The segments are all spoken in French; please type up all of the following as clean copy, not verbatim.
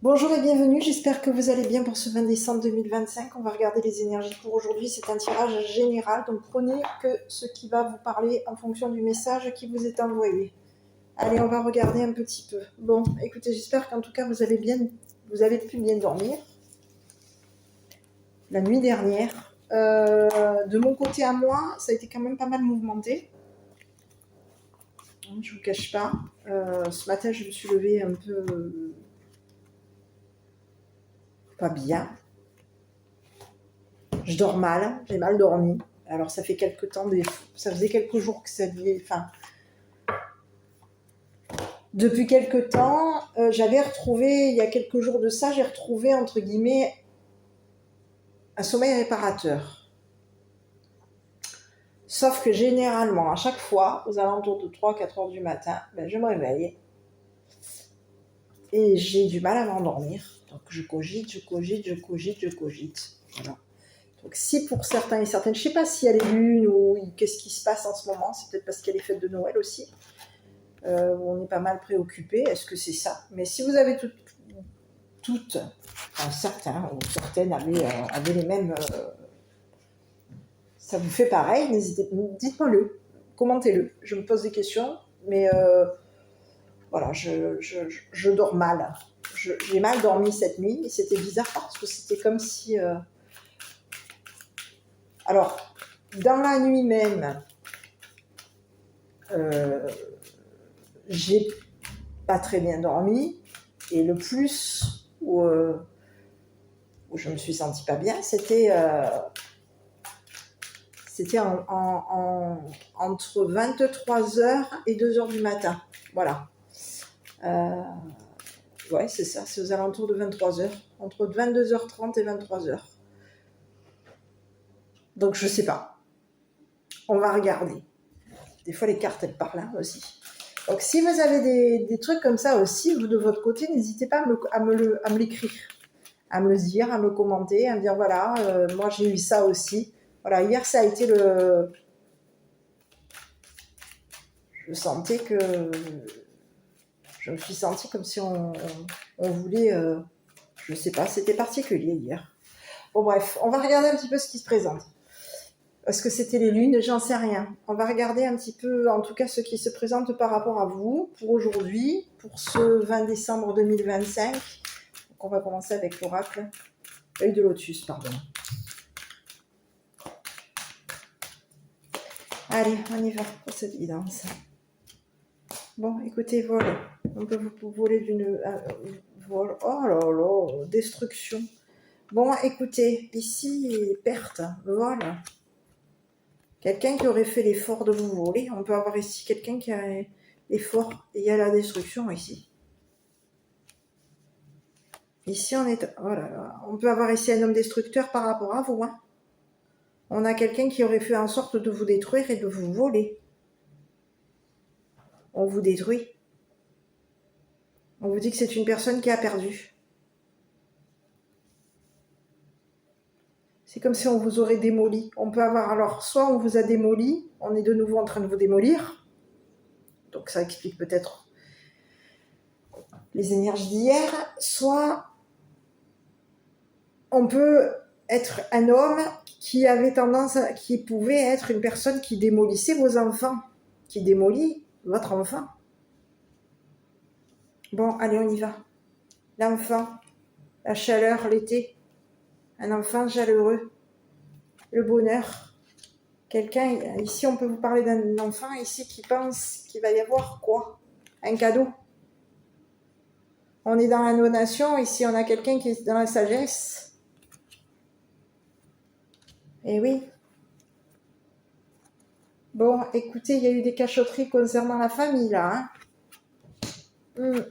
Bonjour et bienvenue, j'espère que vous allez bien pour ce 20 décembre 2025. On va regarder les énergies pour aujourd'hui, c'est un tirage général, donc prenez que ce qui va vous parler en fonction du message qui vous est envoyé. Allez, on va regarder un petit peu. Bon, écoutez, j'espère qu'en tout cas vous avez pu bien dormir la nuit dernière. De mon côté à moi, ça a été quand même pas mal mouvementé. Je vous cache pas. Ce matin, je me suis levée un peu pas bien. Je dors mal, j'ai mal dormi. Alors ça fait quelques temps, ça faisait quelques jours que ça devait... Enfin, depuis quelques temps, j'avais retrouvé, il y a quelques jours de ça, j'ai retrouvé, entre guillemets, un sommeil réparateur. Sauf que généralement, à chaque fois, aux alentours de 3-4 heures du matin, je me réveille et j'ai du mal à m'endormir. Donc je cogite. Voilà. Donc si pour certains et certaines, je ne sais pas s'il y a les lunes ou qu'est-ce qui se passe en ce moment, c'est peut-être parce qu'il y a les fêtes de Noël aussi, où on est pas mal préoccupé, est-ce que c'est ça? Mais si vous avez toutes, certains ou certaines avaient les mêmes, ça vous fait pareil, dites-moi-le, commentez-le, je me pose des questions, mais voilà, je dors mal, j'ai mal dormi cette nuit, et c'était bizarre parce que c'était comme si... Alors, dans la nuit même, j'ai pas très bien dormi, et le plus où je me suis sentie pas bien, c'était entre 23h et 2h du matin. Voilà. Ouais, c'est ça, c'est aux alentours de 23h, entre 22h30 et 23h. Donc je sais pas. On va regarder. Des fois les cartes elles parlent aussi. Donc si vous avez des trucs comme ça aussi, vous de votre côté, n'hésitez pas à me l'écrire, à me le dire, à me commenter, à me dire voilà, moi j'ai eu ça aussi. Voilà, hier ça a été je sentais que... Je me suis sentie comme si on voulait... je sais pas, c'était particulier hier. Bon bref, on va regarder un petit peu ce qui se présente. Est-ce que c'était les lunes? J'en sais rien. On va regarder un petit peu, en tout cas, ce qui se présente par rapport à vous, pour aujourd'hui, pour ce 20 décembre 2025. Donc on va commencer avec l'oracle. Œil de lotus, pardon. Allez, on y va pour cette guidance. Bon, écoutez, vol. On peut vous voler d'une... vol. Oh là là, destruction. Bon, écoutez, ici, perte, vol. Quelqu'un qui aurait fait l'effort de vous voler. On peut avoir ici quelqu'un qui a l'effort. Et il y a la destruction ici. Ici, on est... Oh là là. On peut avoir ici un homme destructeur par rapport à vous. Hein. On a quelqu'un qui aurait fait en sorte de vous détruire et de vous voler. On vous détruit. On vous dit que c'est une personne qui a perdu. C'est comme si on vous aurait démoli. On peut avoir, alors, soit on vous a démoli, on est de nouveau en train de vous démolir. Donc ça explique peut-être les énergies d'hier. Soit on peut être un homme qui avait tendance, qui pouvait être une personne qui démolissait vos enfants, qui démolit votre enfant. Bon, allez, on y va. L'enfant, la chaleur, l'été, un enfant chaleureux, le bonheur. Quelqu'un, ici on peut vous parler d'un enfant ici qui pense qu'il va y avoir quoi? Un cadeau. On est dans la donation, ici on a quelqu'un qui est dans la sagesse. Eh oui. Bon, écoutez, il y a eu des cachotteries concernant la famille là. Hein.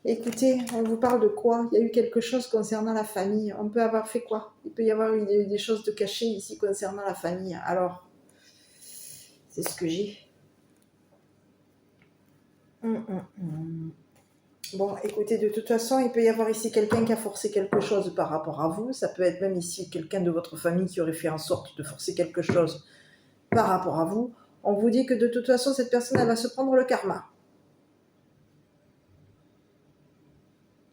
Écoutez, on vous parle de quoi? Il y a eu quelque chose concernant la famille. On peut avoir fait quoi? Il peut y avoir eu des choses de cachées ici concernant la famille. Alors, c'est ce que j'ai. Bon, écoutez, de toute façon, il peut y avoir ici quelqu'un qui a forcé quelque chose par rapport à vous. Ça peut être même ici quelqu'un de votre famille qui aurait fait en sorte de forcer quelque chose par rapport à vous. On vous dit que de toute façon, cette personne, elle va se prendre le karma.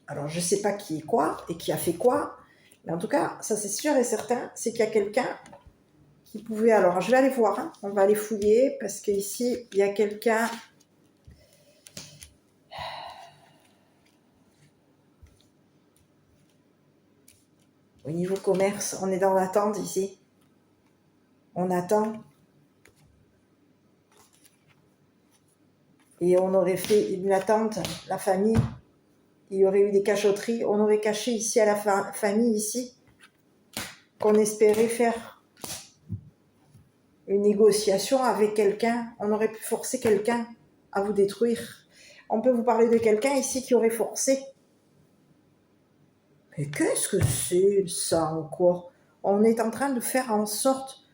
Alors, je ne sais pas qui est quoi et qui a fait quoi, mais en tout cas, ça c'est sûr et certain, c'est qu'il y a quelqu'un qui pouvait... Alors, je vais aller voir, hein, on va aller fouiller, parce qu'ici, il y a quelqu'un... Au niveau commerce, on est dans l'attente ici. On attend. Et on aurait fait une attente, la famille. Il y aurait eu des cachotteries. On aurait caché ici à la famille, ici, qu'on espérait faire une négociation avec quelqu'un. On aurait pu forcer quelqu'un à vous détruire. On peut vous parler de quelqu'un ici qui aurait forcé. Mais qu'est-ce que c'est ça encore? On est en train de faire en sorte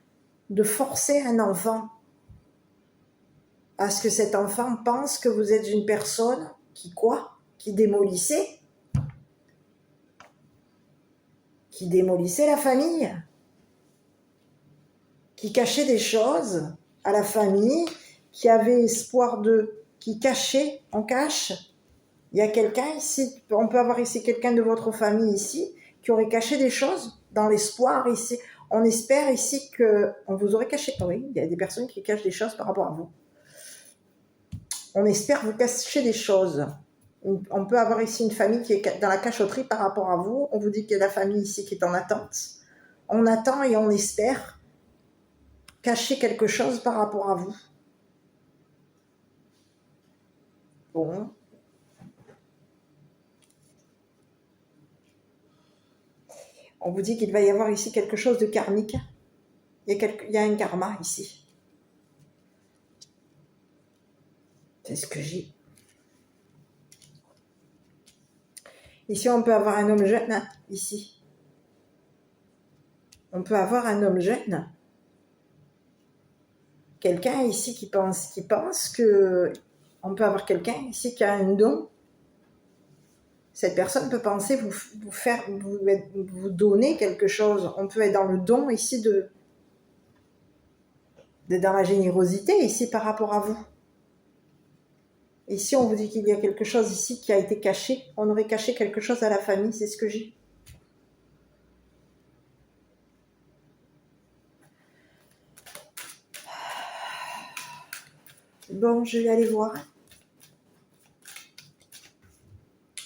de forcer un enfant à ce que cet enfant pense que vous êtes une personne qui quoi? Qui démolissait la famille, qui cachait des choses à la famille, qui avait espoir qui cachait, on cache. Il y a quelqu'un ici, on peut avoir ici quelqu'un de votre famille ici, qui aurait caché des choses dans l'espoir ici. On espère ici qu'on vous aurait caché. Oui, il y a des personnes qui cachent des choses par rapport à vous. On espère vous cacher des choses. On peut avoir ici une famille qui est dans la cachotterie par rapport à vous. On vous dit qu'il y a la famille ici qui est en attente. On attend et on espère cacher quelque chose par rapport à vous. Bon. On vous dit qu'il va y avoir ici quelque chose de karmique. Il y a un karma ici. C'est ce que j'ai. Ici, on peut avoir un homme jeune, hein, ici. On peut avoir un homme jeune. Quelqu'un ici qui pense que... On peut avoir quelqu'un ici qui a un don. Cette personne peut penser vous donner quelque chose. On peut être dans le don ici dans la générosité ici par rapport à vous. Ici, on vous dit qu'il y a quelque chose ici qui a été caché. On aurait caché quelque chose à la famille, c'est ce que j'ai. Bon, je vais aller voir.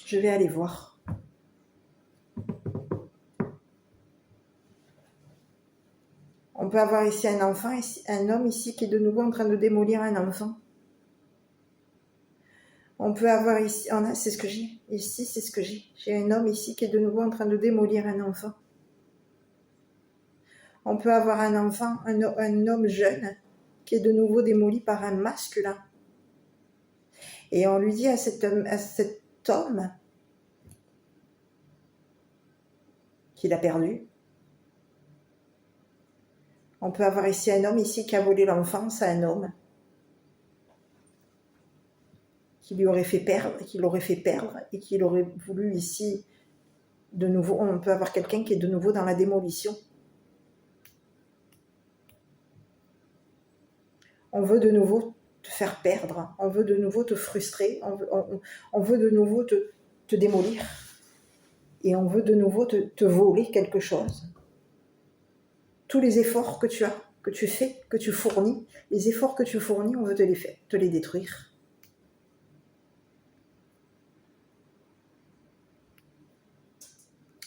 Je vais aller voir. On peut avoir ici un enfant, un homme ici qui est de nouveau en train de démolir un enfant. On peut avoir ici, c'est ce que j'ai. Ici, c'est ce que j'ai. J'ai un homme ici qui est de nouveau en train de démolir un enfant. On peut avoir un enfant, un homme jeune qui est de nouveau démoli par un masculin. Et on lui dit à cet homme qu'il a perdu. On peut avoir ici un homme ici qui a volé l'enfance à un homme. Qui l'aurait fait perdre et qu'il aurait voulu ici de nouveau. On peut avoir quelqu'un qui est de nouveau dans la démolition. On veut de nouveau te faire perdre, on veut de nouveau te frustrer, on veut de nouveau te démolir et on veut de nouveau te voler quelque chose. Tous les efforts que tu as, que tu fais, que tu fournis, les efforts que tu fournis, on veut te les détruire.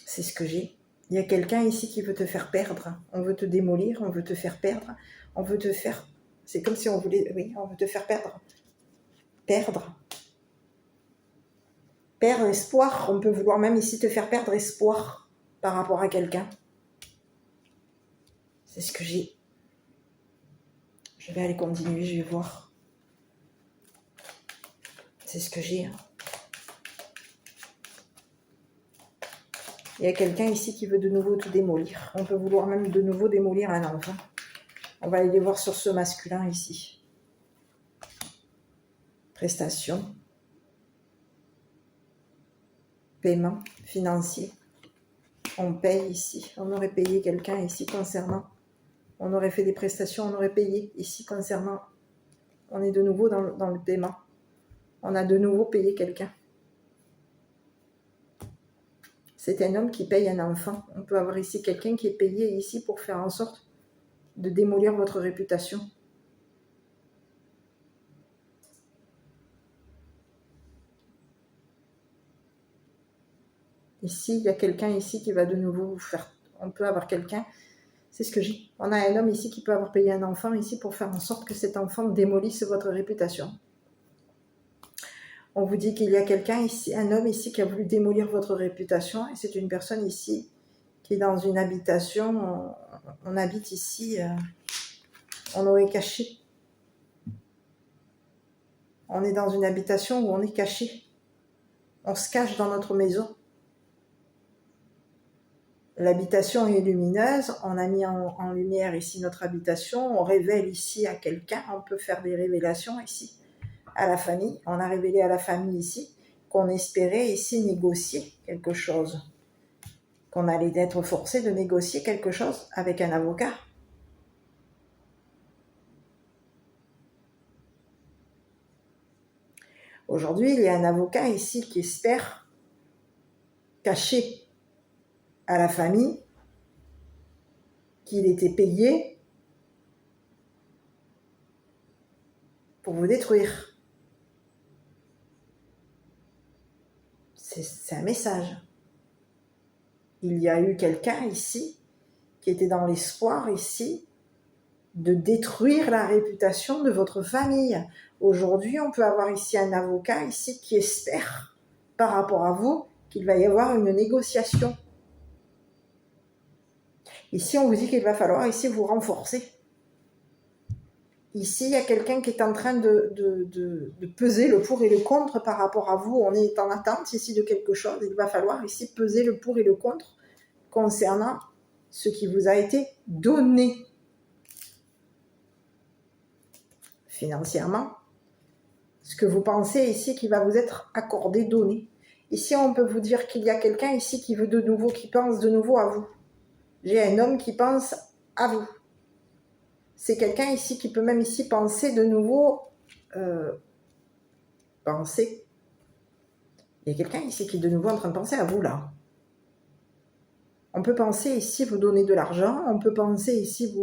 C'est ce que j'ai. Il y a quelqu'un ici qui veut te faire perdre. On veut te démolir, on veut te faire perdre. On veut te faire... C'est comme si on voulait... Oui, on veut te faire perdre. Perdre. Perdre espoir. On peut vouloir même ici te faire perdre espoir par rapport à quelqu'un. C'est ce que j'ai. Je vais aller continuer, je vais voir. C'est ce que j'ai. Il y a quelqu'un ici qui veut de nouveau te démolir. On peut vouloir même de nouveau démolir un enfant. On va aller voir sur ce masculin ici. Prestation. Paiement financier. On paye ici. On aurait payé quelqu'un ici concernant. On aurait fait des prestations, on aurait payé ici concernant. On est de nouveau dans le paiement. On a de nouveau payé quelqu'un. C'est un homme qui paye un enfant. On peut avoir ici quelqu'un qui est payé ici pour faire en sorte de démolir votre réputation. Ici, il y a quelqu'un ici qui va de nouveau vous faire... On peut avoir quelqu'un, c'est ce que j'ai. On a un homme ici qui peut avoir payé un enfant ici pour faire en sorte que cet enfant démolisse votre réputation. On vous dit qu'il y a quelqu'un ici, un homme ici qui a voulu démolir votre réputation et c'est une personne ici qui est dans une habitation. On habite ici, on aurait caché. On est dans une habitation où on est caché. On se cache dans notre maison. L'habitation est lumineuse, on a mis en lumière ici notre habitation, on révèle ici à quelqu'un, on peut faire des révélations ici à la famille. On a révélé à la famille ici qu'on espérait ici négocier quelque chose, qu'on allait être forcé de négocier quelque chose avec un avocat. Aujourd'hui, il y a un avocat ici qui espère cacher à la famille qu'il était payé pour vous détruire. C'est un message. Il y a eu quelqu'un ici qui était dans l'espoir ici de détruire la réputation de votre famille. Aujourd'hui, on peut avoir ici un avocat ici qui espère, par rapport à vous, qu'il va y avoir une négociation. Ici, on vous dit qu'il va falloir ici vous renforcer. Ici, il y a quelqu'un qui est en train de peser le pour et le contre par rapport à vous. On est en attente ici de quelque chose. Il va falloir ici peser le pour et le contre concernant ce qui vous a été donné financièrement. Ce que vous pensez ici qui va vous être accordé, donné. Ici, on peut vous dire qu'il y a quelqu'un ici qui veut de nouveau, qui pense de nouveau à vous. J'ai un homme qui pense à vous. C'est quelqu'un ici qui peut même ici penser de nouveau, penser. Il y a quelqu'un ici qui est de nouveau en train de penser à vous là. On peut penser ici vous donner de l'argent, on peut penser ici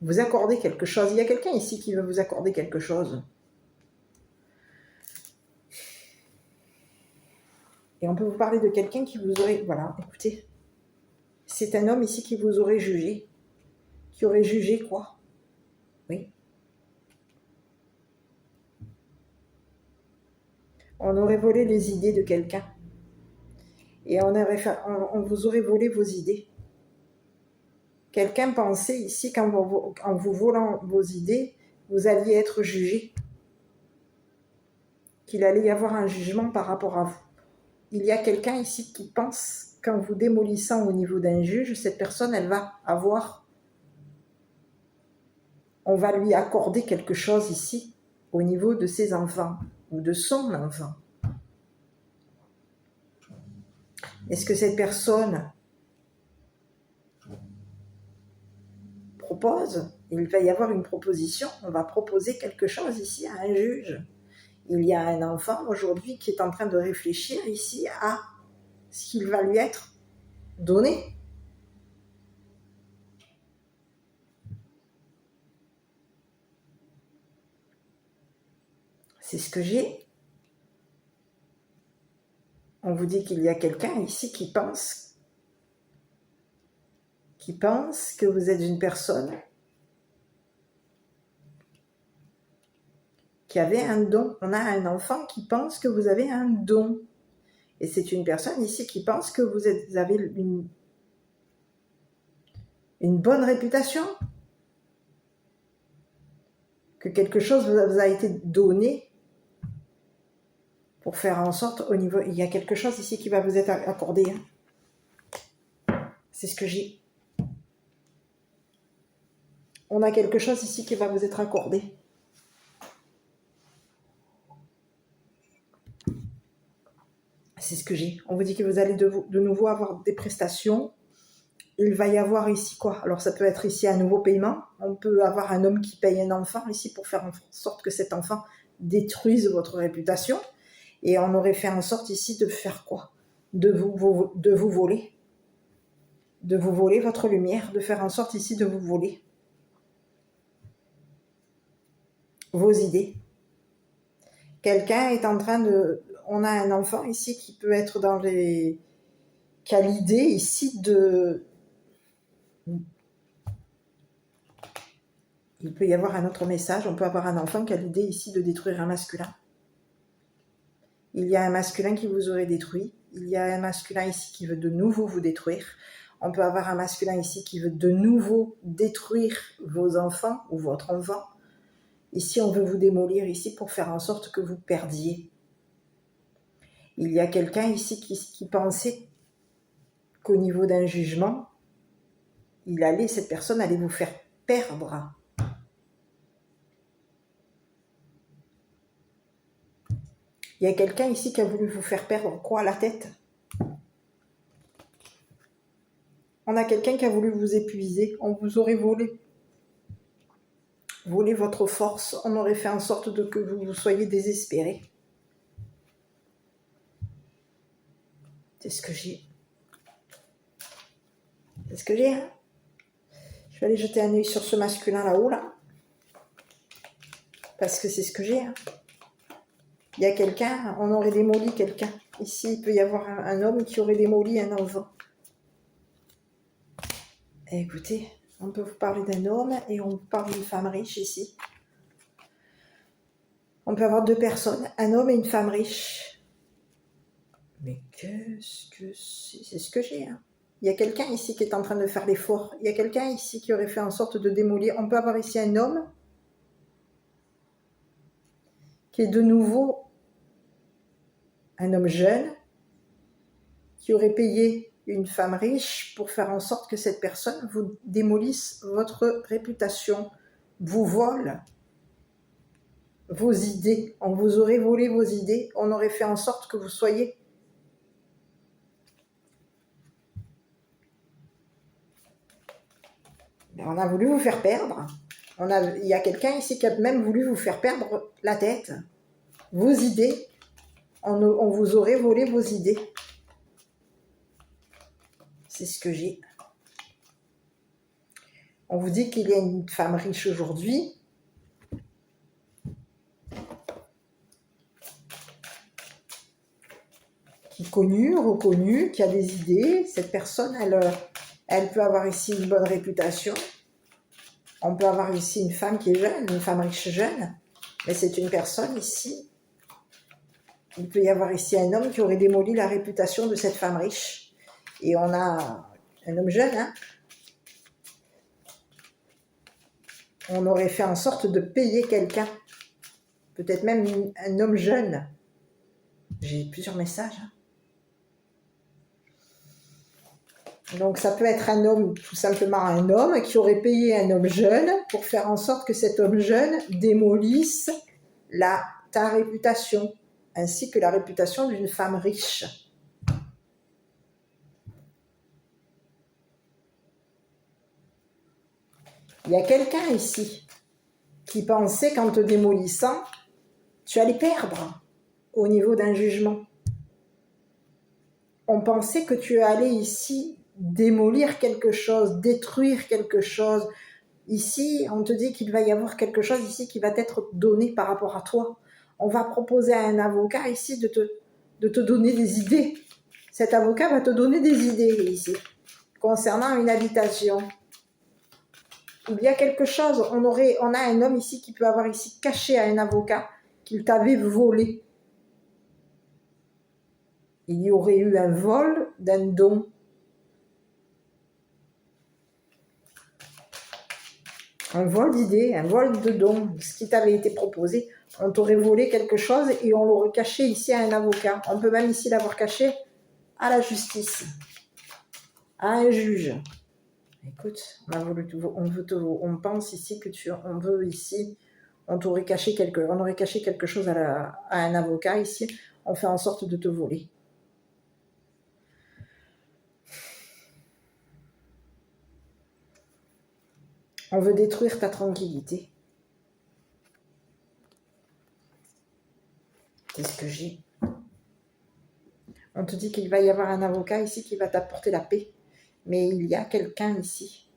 vous accorder quelque chose. Il y a quelqu'un ici qui veut vous accorder quelque chose. Et on peut vous parler de quelqu'un qui vous aurait... Voilà, écoutez. C'est un homme ici qui vous aurait jugé. Qui aurait jugé quoi? Oui. On aurait volé les idées de quelqu'un. Et on vous aurait volé vos idées. Quelqu'un pensait ici qu'en vous volant vos idées, vous alliez être jugé. Qu'il allait y avoir un jugement par rapport à vous. Il y a quelqu'un ici qui pense qu'en vous démolissant au niveau d'un juge, cette personne, elle va avoir... On va lui accorder quelque chose ici, au niveau de ses enfants, ou de son enfant. Est-ce que cette personne propose? Il va y avoir une proposition, on va proposer quelque chose ici à un juge. Il y a un enfant aujourd'hui qui est en train de réfléchir ici à ce qu'il va lui être donné. C'est ce que j'ai. On vous dit qu'il y a quelqu'un ici qui pense que vous êtes une personne qui avait un don. On a un enfant qui pense que vous avez un don. Et c'est une personne ici qui pense que vous avez une bonne réputation. Que quelque chose vous a été donné pour faire en sorte au niveau... Il y a quelque chose ici qui va vous être accordé. C'est ce que j'ai. On a quelque chose ici qui va vous être accordé. C'est ce que j'ai. On vous dit que vous allez de nouveau avoir des prestations. Il va y avoir ici quoi? Alors ça peut être ici un nouveau paiement. On peut avoir un homme qui paye un enfant ici pour faire en sorte que cet enfant détruise votre réputation. Et on aurait fait en sorte ici de faire quoi? De vous voler. De vous voler votre lumière, de faire en sorte ici de vous voler vos idées. Quelqu'un est en train de... On a un enfant ici qui peut être dans les... qui a l'idée ici de... Il peut y avoir un autre message, on peut avoir un enfant qui a l'idée ici de détruire un masculin. Il y a un masculin qui vous aurait détruit, il y a un masculin ici qui veut de nouveau vous détruire. On peut avoir un masculin ici qui veut de nouveau détruire vos enfants ou votre enfant. Ici, on veut vous démolir ici pour faire en sorte que vous perdiez. Il y a quelqu'un ici qui pensait qu'au niveau d'un jugement, cette personne allait vous faire perdre. Il y a quelqu'un ici qui a voulu vous faire perdre quoi? La tête. On a quelqu'un qui a voulu vous épuiser. On vous aurait volé. Volé votre force. On aurait fait en sorte que vous soyez désespéré. C'est ce que j'ai. C'est ce que j'ai. Hein? Je vais aller jeter un œil sur ce masculin là-haut, là. Parce que c'est ce que j'ai. Hein? Il y a quelqu'un, on aurait démoli quelqu'un. Ici, il peut y avoir un homme qui aurait démoli un enfant. Et écoutez, on peut vous parler d'un homme et on vous parle d'une femme riche ici. On peut avoir deux personnes, un homme et une femme riche. Mais qu'est-ce que c'est? C'est ce que j'ai. Hein. Il y a quelqu'un ici qui est en train de faire l'effort. Il y a quelqu'un ici qui aurait fait en sorte de démolir. On peut avoir ici un homme qui est de nouveau un homme jeune qui aurait payé une femme riche pour faire en sorte que cette personne vous démolisse votre réputation, vous vole vos idées. On vous aurait volé vos idées, on aurait fait en sorte que vous soyez on a voulu vous faire perdre. Il y a quelqu'un ici qui a même voulu vous faire perdre la tête, vos idées. On vous aurait volé vos idées. C'est ce que j'ai. On vous dit qu'il y a une femme riche aujourd'hui. Qui est connue, reconnue, qui a des idées. Cette personne, elle peut avoir ici une bonne réputation. On peut avoir ici une femme qui est jeune, une femme riche jeune. Mais c'est une personne ici. Il peut y avoir ici un homme qui aurait démoli la réputation de cette femme riche. Et on a un homme jeune, hein. On aurait fait en sorte de payer quelqu'un. Peut-être même un homme jeune. J'ai plusieurs messages. Hein. Donc ça peut être un homme, tout simplement un homme, qui aurait payé un homme jeune pour faire en sorte que cet homme jeune démolisse ta réputation, ainsi que la réputation d'une femme riche. Il y a quelqu'un ici qui pensait qu'en te démolissant, tu allais perdre au niveau d'un jugement. On pensait que tu allais ici démolir quelque chose, détruire quelque chose. Ici, on te dit qu'il va y avoir quelque chose ici qui va être donné par rapport à toi. On va proposer à un avocat ici de te donner des idées. Cet avocat va te donner des idées ici, concernant une habitation. Il y a quelque chose, on a un homme ici qui peut avoir ici caché à un avocat qu'il t'avait volé. Il y aurait eu un vol d'un don. Un vol d'idées, un vol de dons, ce qui t'avait été proposé. On t'aurait volé quelque chose et on l'aurait caché ici à un avocat. On peut même ici l'avoir caché à la justice, à un juge. Écoute, on pense ici que on veut ici, on aurait caché quelque chose à un avocat ici. On fait en sorte de te voler. On veut détruire ta tranquillité. C'est ce que j'ai. On te dit qu'il va y avoir un avocat ici qui va t'apporter la paix. Mais il y a quelqu'un ici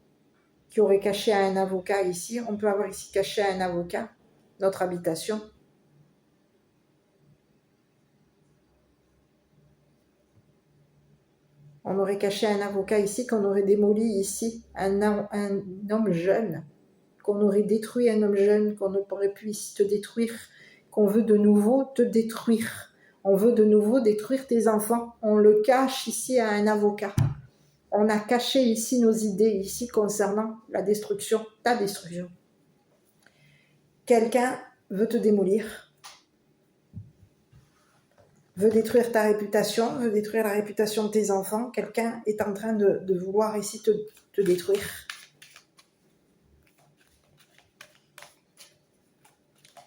qui aurait caché à un avocat ici. On peut avoir ici caché à un avocat notre habitation. On aurait caché un avocat ici, qu'on aurait démoli ici un homme jeune, qu'on aurait détruit un homme jeune, qu'on aurait pu ici te détruire, qu'on veut de nouveau te détruire. On veut de nouveau détruire tes enfants. On le cache ici à un avocat. On a caché ici nos idées ici concernant la destruction, ta destruction. Quelqu'un veut te démolir, veut détruire ta réputation, veut détruire la réputation de tes enfants. Quelqu'un est en train de vouloir ici te détruire.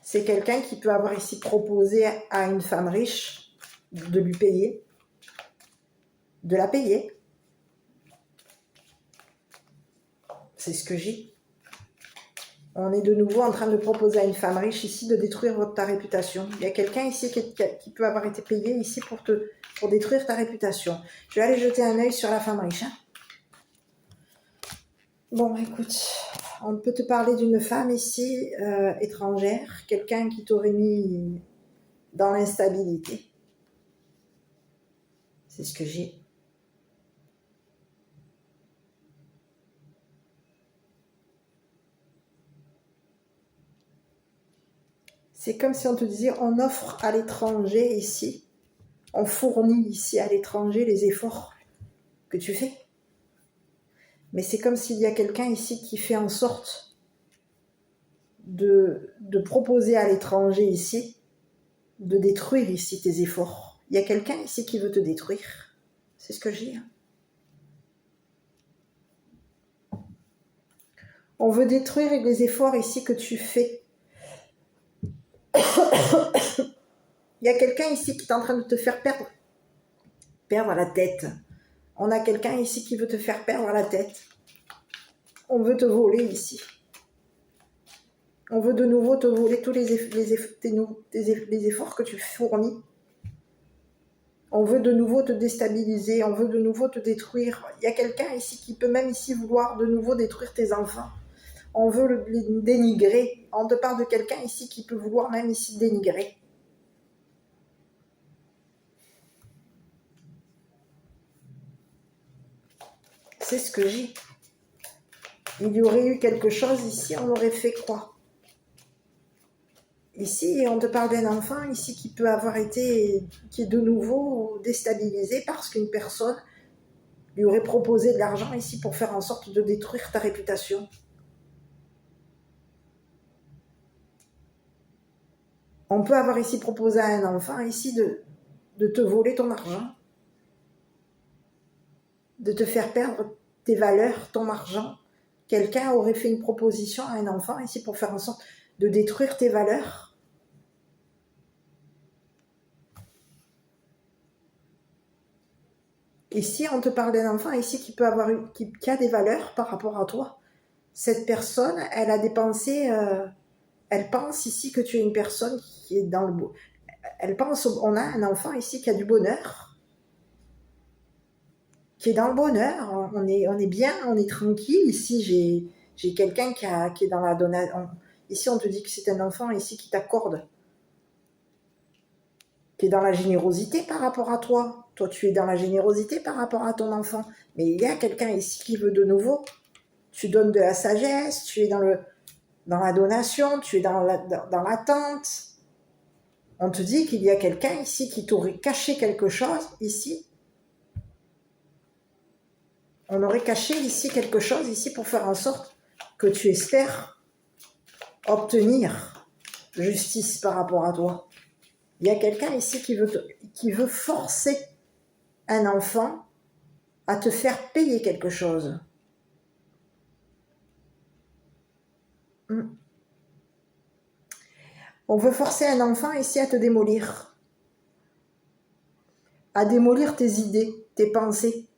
C'est quelqu'un qui peut avoir ici proposé à une femme riche de lui payer, de la payer. C'est ce que j'ai. On est de nouveau en train de proposer à une femme riche ici de détruire ta réputation. Il y a quelqu'un ici qui peut avoir été payé ici pour détruire ta réputation. Je vais aller jeter un œil sur la femme riche. Hein. Bon, écoute, on peut te parler d'une femme ici, étrangère, quelqu'un qui t'aurait mis dans l'instabilité. C'est ce que j'ai. C'est comme si on te disait, on offre à l'étranger ici, on fournit ici à l'étranger les efforts que tu fais. Mais c'est comme s'il y a quelqu'un ici qui fait en sorte de proposer à l'étranger ici, de détruire ici tes efforts. Il y a quelqu'un ici qui veut te détruire. C'est ce que j'ai. Hein. On veut détruire les efforts ici que tu fais. Il y a quelqu'un ici qui est en train de te faire perdre la tête. On a quelqu'un ici qui veut te faire perdre la tête. On veut te voler ici. On veut de nouveau te voler tous les efforts que tu fournis. On veut de nouveau te déstabiliser. On veut de nouveau te détruire. Il y a quelqu'un ici qui peut même ici vouloir de nouveau détruire tes enfants. On veut les dénigrer. On te parle de quelqu'un ici qui peut vouloir même ici dénigrer. C'est ce que j'ai. Il y aurait eu quelque chose ici, on aurait fait quoi? Ici, on te parle d'un enfant ici qui peut avoir été, qui est de nouveau déstabilisé parce qu'une personne lui aurait proposé de l'argent ici pour faire en sorte de détruire ta réputation. On peut avoir ici proposé à un enfant ici de te voler ton argent, de te faire perdre tes valeurs, ton argent. Quelqu'un aurait fait une proposition à un enfant ici pour faire en sorte de détruire tes valeurs. Ici, on te parle d'un enfant ici qui peut avoir qui a des valeurs par rapport à toi. Cette personne, elle a dépensé, elle pense ici que tu es une personne qui est dans le... Elle pense, on a un enfant ici qui a du bonheur, qui est dans le bonheur, on est bien, on est tranquille. Ici, j'ai quelqu'un qui est dans la donation. Ici, on te dit que c'est un enfant ici qui t'accorde, qui est dans la générosité par rapport à toi. Toi, tu es dans la générosité par rapport à ton enfant. Mais il y a quelqu'un ici qui veut de nouveau. Tu donnes de la sagesse, tu es dans la donation, tu es dans l'attente. On te dit qu'il y a quelqu'un ici qui t'aurait caché quelque chose ici. On aurait caché ici quelque chose ici pour faire en sorte que tu espères obtenir justice par rapport à toi. Il y a quelqu'un ici qui veut forcer un enfant à te faire payer quelque chose. On veut forcer un enfant ici à te démolir, à démolir tes idées, tes pensées,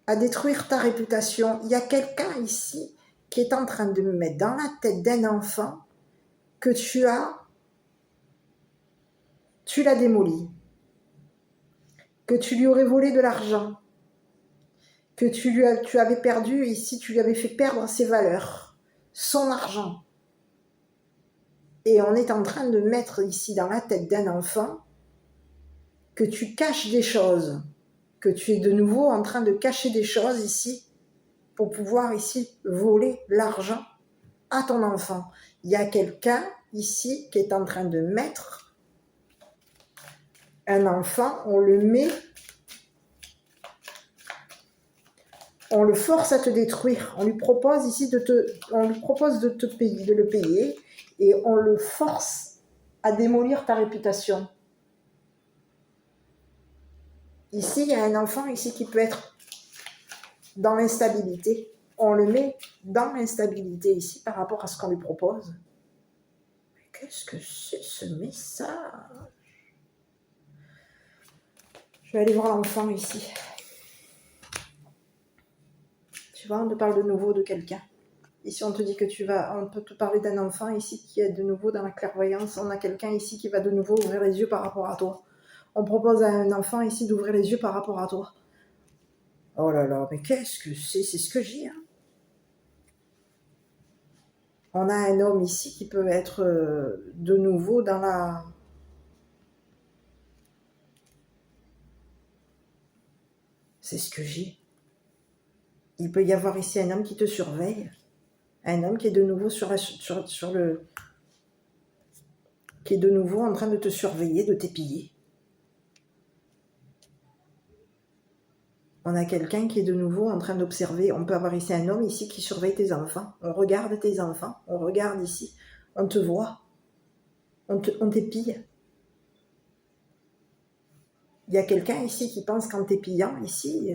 à détruire ta réputation. Il y a quelqu'un ici qui est en train de me mettre dans la tête d'un enfant que tu l'as démoli. que tu lui aurais volé de l'argent, que tu avais perdu ici, tu lui avais fait perdre ses valeurs, son argent. Et on est en train de mettre ici dans la tête d'un enfant que tu caches des choses, que tu es de nouveau en train de cacher des choses ici pour pouvoir ici voler l'argent à ton enfant. Il y a quelqu'un ici qui est en train de mettre un enfant, on le force à te détruire, on lui propose ici de le payer et on le force à démolir ta réputation. Ici, il y a un enfant ici qui peut être dans l'instabilité. On le met dans l'instabilité ici par rapport à ce qu'on lui propose. Mais qu'est-ce que c'est ce message? Je vais aller voir l'enfant ici. Tu vois, on te parle de nouveau de quelqu'un. Ici, on te dit que on peut te parler d'un enfant ici qui est de nouveau dans la clairvoyance. On a quelqu'un ici qui va de nouveau ouvrir les yeux par rapport à toi. On propose à un enfant ici d'ouvrir les yeux par rapport à toi. Oh là là, mais qu'est-ce que c'est? C'est ce que j'ai. Hein. On a un homme ici qui peut être de nouveau dans la... C'est ce que j'ai. Il peut y avoir ici un homme qui te surveille. Un homme qui est de nouveau qui est de nouveau en train de te surveiller, de t'épiller. On a quelqu'un qui est de nouveau en train d'observer. On peut avoir ici un homme ici qui surveille tes enfants. On regarde tes enfants. On regarde ici. On te voit. On t'épille. Il y a quelqu'un ici qui pense qu'en t'épillant ici,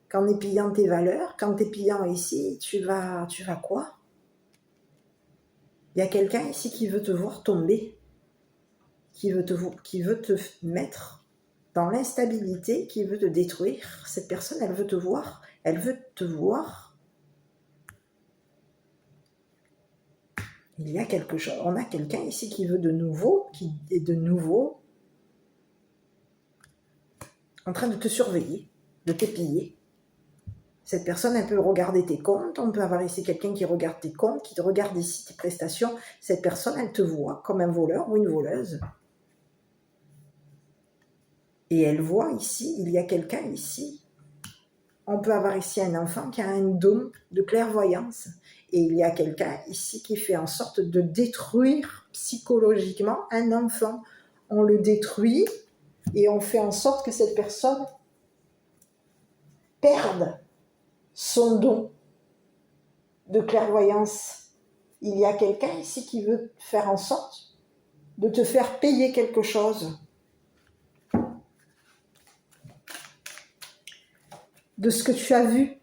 qu'en épillant tes valeurs, qu'en t'épillant ici, tu vas quoi? Il y a quelqu'un ici qui veut te voir tomber. Qui veut te mettre dans l'instabilité, qui veut te détruire. Cette personne, elle veut te voir. Elle veut te voir. Il y a quelque chose. On a quelqu'un ici qui veut de nouveau, qui est de nouveau en train de te surveiller, de t'épiller. Cette personne, elle peut regarder tes comptes. On peut avoir ici quelqu'un qui regarde tes comptes, qui regarde ici tes prestations. Cette personne, elle te voit comme un voleur ou une voleuse. Et elle voit ici, il y a quelqu'un ici. On peut avoir ici un enfant qui a un don de clairvoyance. Et il y a quelqu'un ici qui fait en sorte de détruire psychologiquement un enfant. On le détruit et on fait en sorte que cette personne perde son don de clairvoyance. Il y a quelqu'un ici qui veut faire en sorte de te faire payer quelque chose. De ce que tu as vu.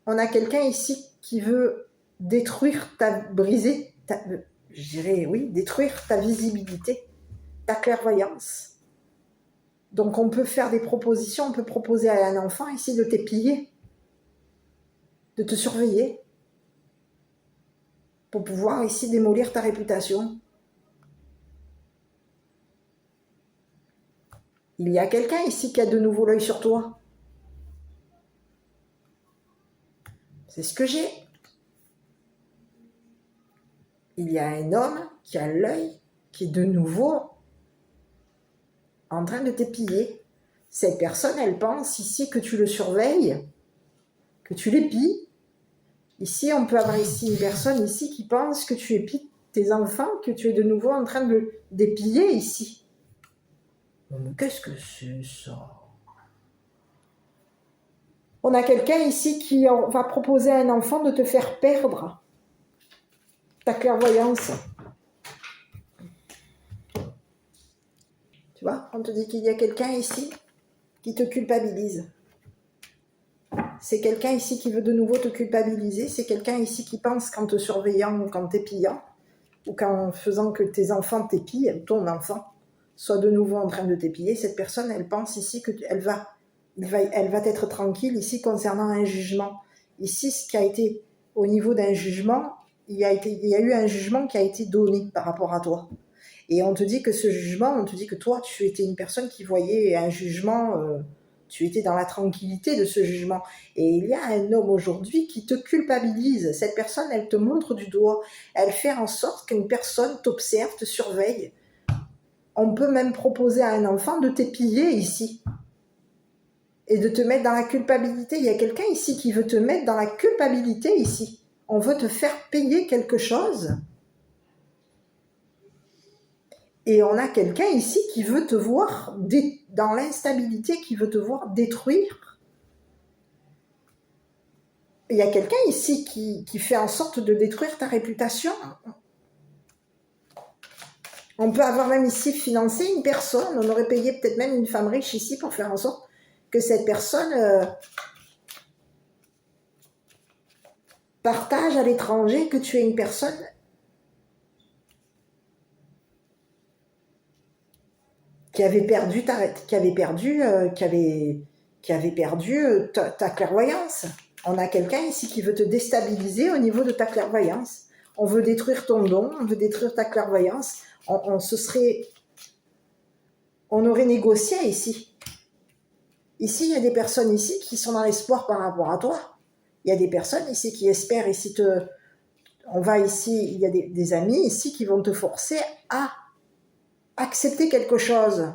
On a quelqu'un ici qui veut détruire détruire ta visibilité, ta clairvoyance. Donc on peut faire des propositions, on peut proposer à un enfant ici de t'épiller, de te surveiller, pour pouvoir ici démolir ta réputation. Il y a quelqu'un ici qui a de nouveau l'œil sur toi. C'est ce que j'ai. Il y a un homme qui a l'œil, qui est de nouveau en train de t'épiller. Cette personne, elle pense ici que tu le surveilles, que tu l'épilles. Ici, on peut avoir ici une personne ici qui pense que tu épilles tes enfants, que tu es de nouveau en train d'épiller ici. Mais qu'est-ce que c'est ça? On a quelqu'un ici qui va proposer à un enfant de te faire perdre ta clairvoyance. Tu vois, on te dit qu'il y a quelqu'un ici qui te culpabilise. C'est quelqu'un ici qui veut de nouveau te culpabiliser. C'est quelqu'un ici qui pense qu'en te surveillant ou qu'en t'épillant, ou qu'en faisant que tes enfants t'épillent, ton enfant soit de nouveau en train de t'épiller, cette personne, elle pense ici qu'elle va être tranquille ici concernant un jugement. Ici, ce qui a été au niveau d'un jugement, il y a eu un jugement qui a été donné par rapport à toi. Et on te dit que ce jugement, on te dit que toi, tu étais une personne qui voyait un jugement, tu étais dans la tranquillité de ce jugement. Et il y a un homme aujourd'hui qui te culpabilise. Cette personne, elle te montre du doigt. Elle fait en sorte qu'une personne t'observe, te surveille. On peut même proposer à un enfant de t'épier ici et de te mettre dans la culpabilité. Il y a quelqu'un ici qui veut te mettre dans la culpabilité ici. On veut te faire payer quelque chose. Et on a quelqu'un ici qui veut te voir dans l'instabilité, qui veut te voir détruire. Il y a quelqu'un ici qui fait en sorte de détruire ta réputation. On peut avoir même ici financé une personne, on aurait payé peut-être même une femme riche ici pour faire en sorte que cette personne partage à l'étranger que tu es une personne qui avait perdu ta clairvoyance. On a quelqu'un ici qui veut te déstabiliser au niveau de ta clairvoyance. On veut détruire ton don, on veut détruire ta clairvoyance. On aurait négocié ici. Ici, il y a des personnes ici qui sont dans l'espoir par rapport à toi. Il y a des personnes ici qui espèrent ici il y a des amis ici qui vont te forcer à accepter quelque chose.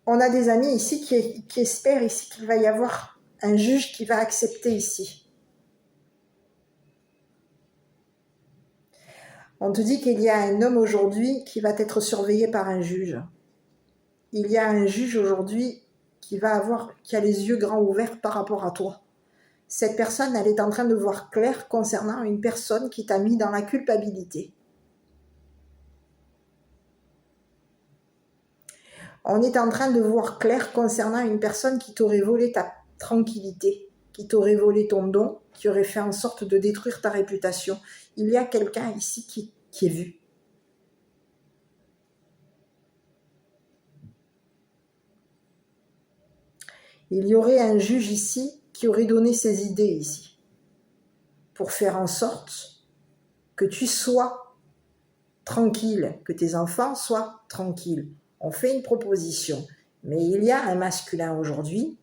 On a des amis ici qui espèrent ici qu'il va y avoir un juge qui va accepter ici. On te dit qu'il y a un homme aujourd'hui qui va être surveillé par un juge. Il y a un juge aujourd'hui qui a les yeux grands ouverts par rapport à toi. Cette personne, elle est en train de voir clair concernant une personne qui t'a mis dans la culpabilité. On est en train de voir clair concernant une personne qui t'aurait volé ta tranquillité, qui t'aurait volé ton don, qui aurait fait en sorte de détruire ta réputation. Il y a quelqu'un ici qui est vu. Il y aurait un juge ici qui aurait donné ses idées ici, pour faire en sorte que tu sois tranquille, que tes enfants soient tranquilles. On fait une proposition, mais il y a un masculin aujourd'hui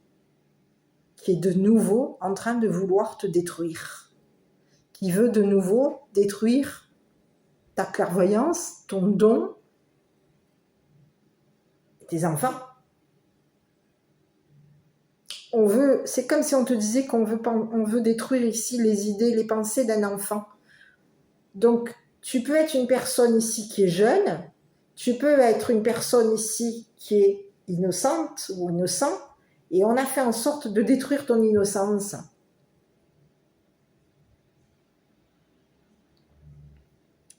qui est de nouveau en train de vouloir te détruire, qui veut de nouveau détruire ta clairvoyance, ton don, tes enfants. C'est comme si on te disait qu'on veut détruire ici les idées, les pensées d'un enfant. Donc, tu peux être une personne ici qui est jeune, tu peux être une personne ici qui est innocente ou innocent, et on a fait en sorte de détruire ton innocence.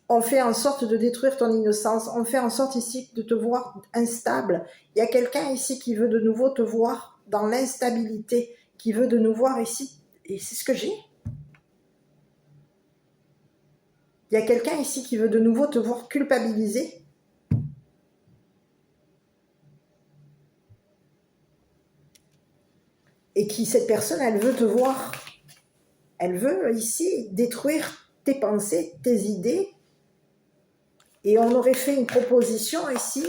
On fait en sorte de détruire ton innocence, on fait en sorte ici de te voir instable. Il y a quelqu'un ici qui veut de nouveau te voir dans l'instabilité, qui veut de nous voir ici, et c'est ce que j'ai. Il y a quelqu'un ici qui veut de nouveau te voir culpabiliser. Et cette personne, elle veut te voir. Elle veut ici détruire tes pensées, tes idées. Et on aurait fait une proposition ici,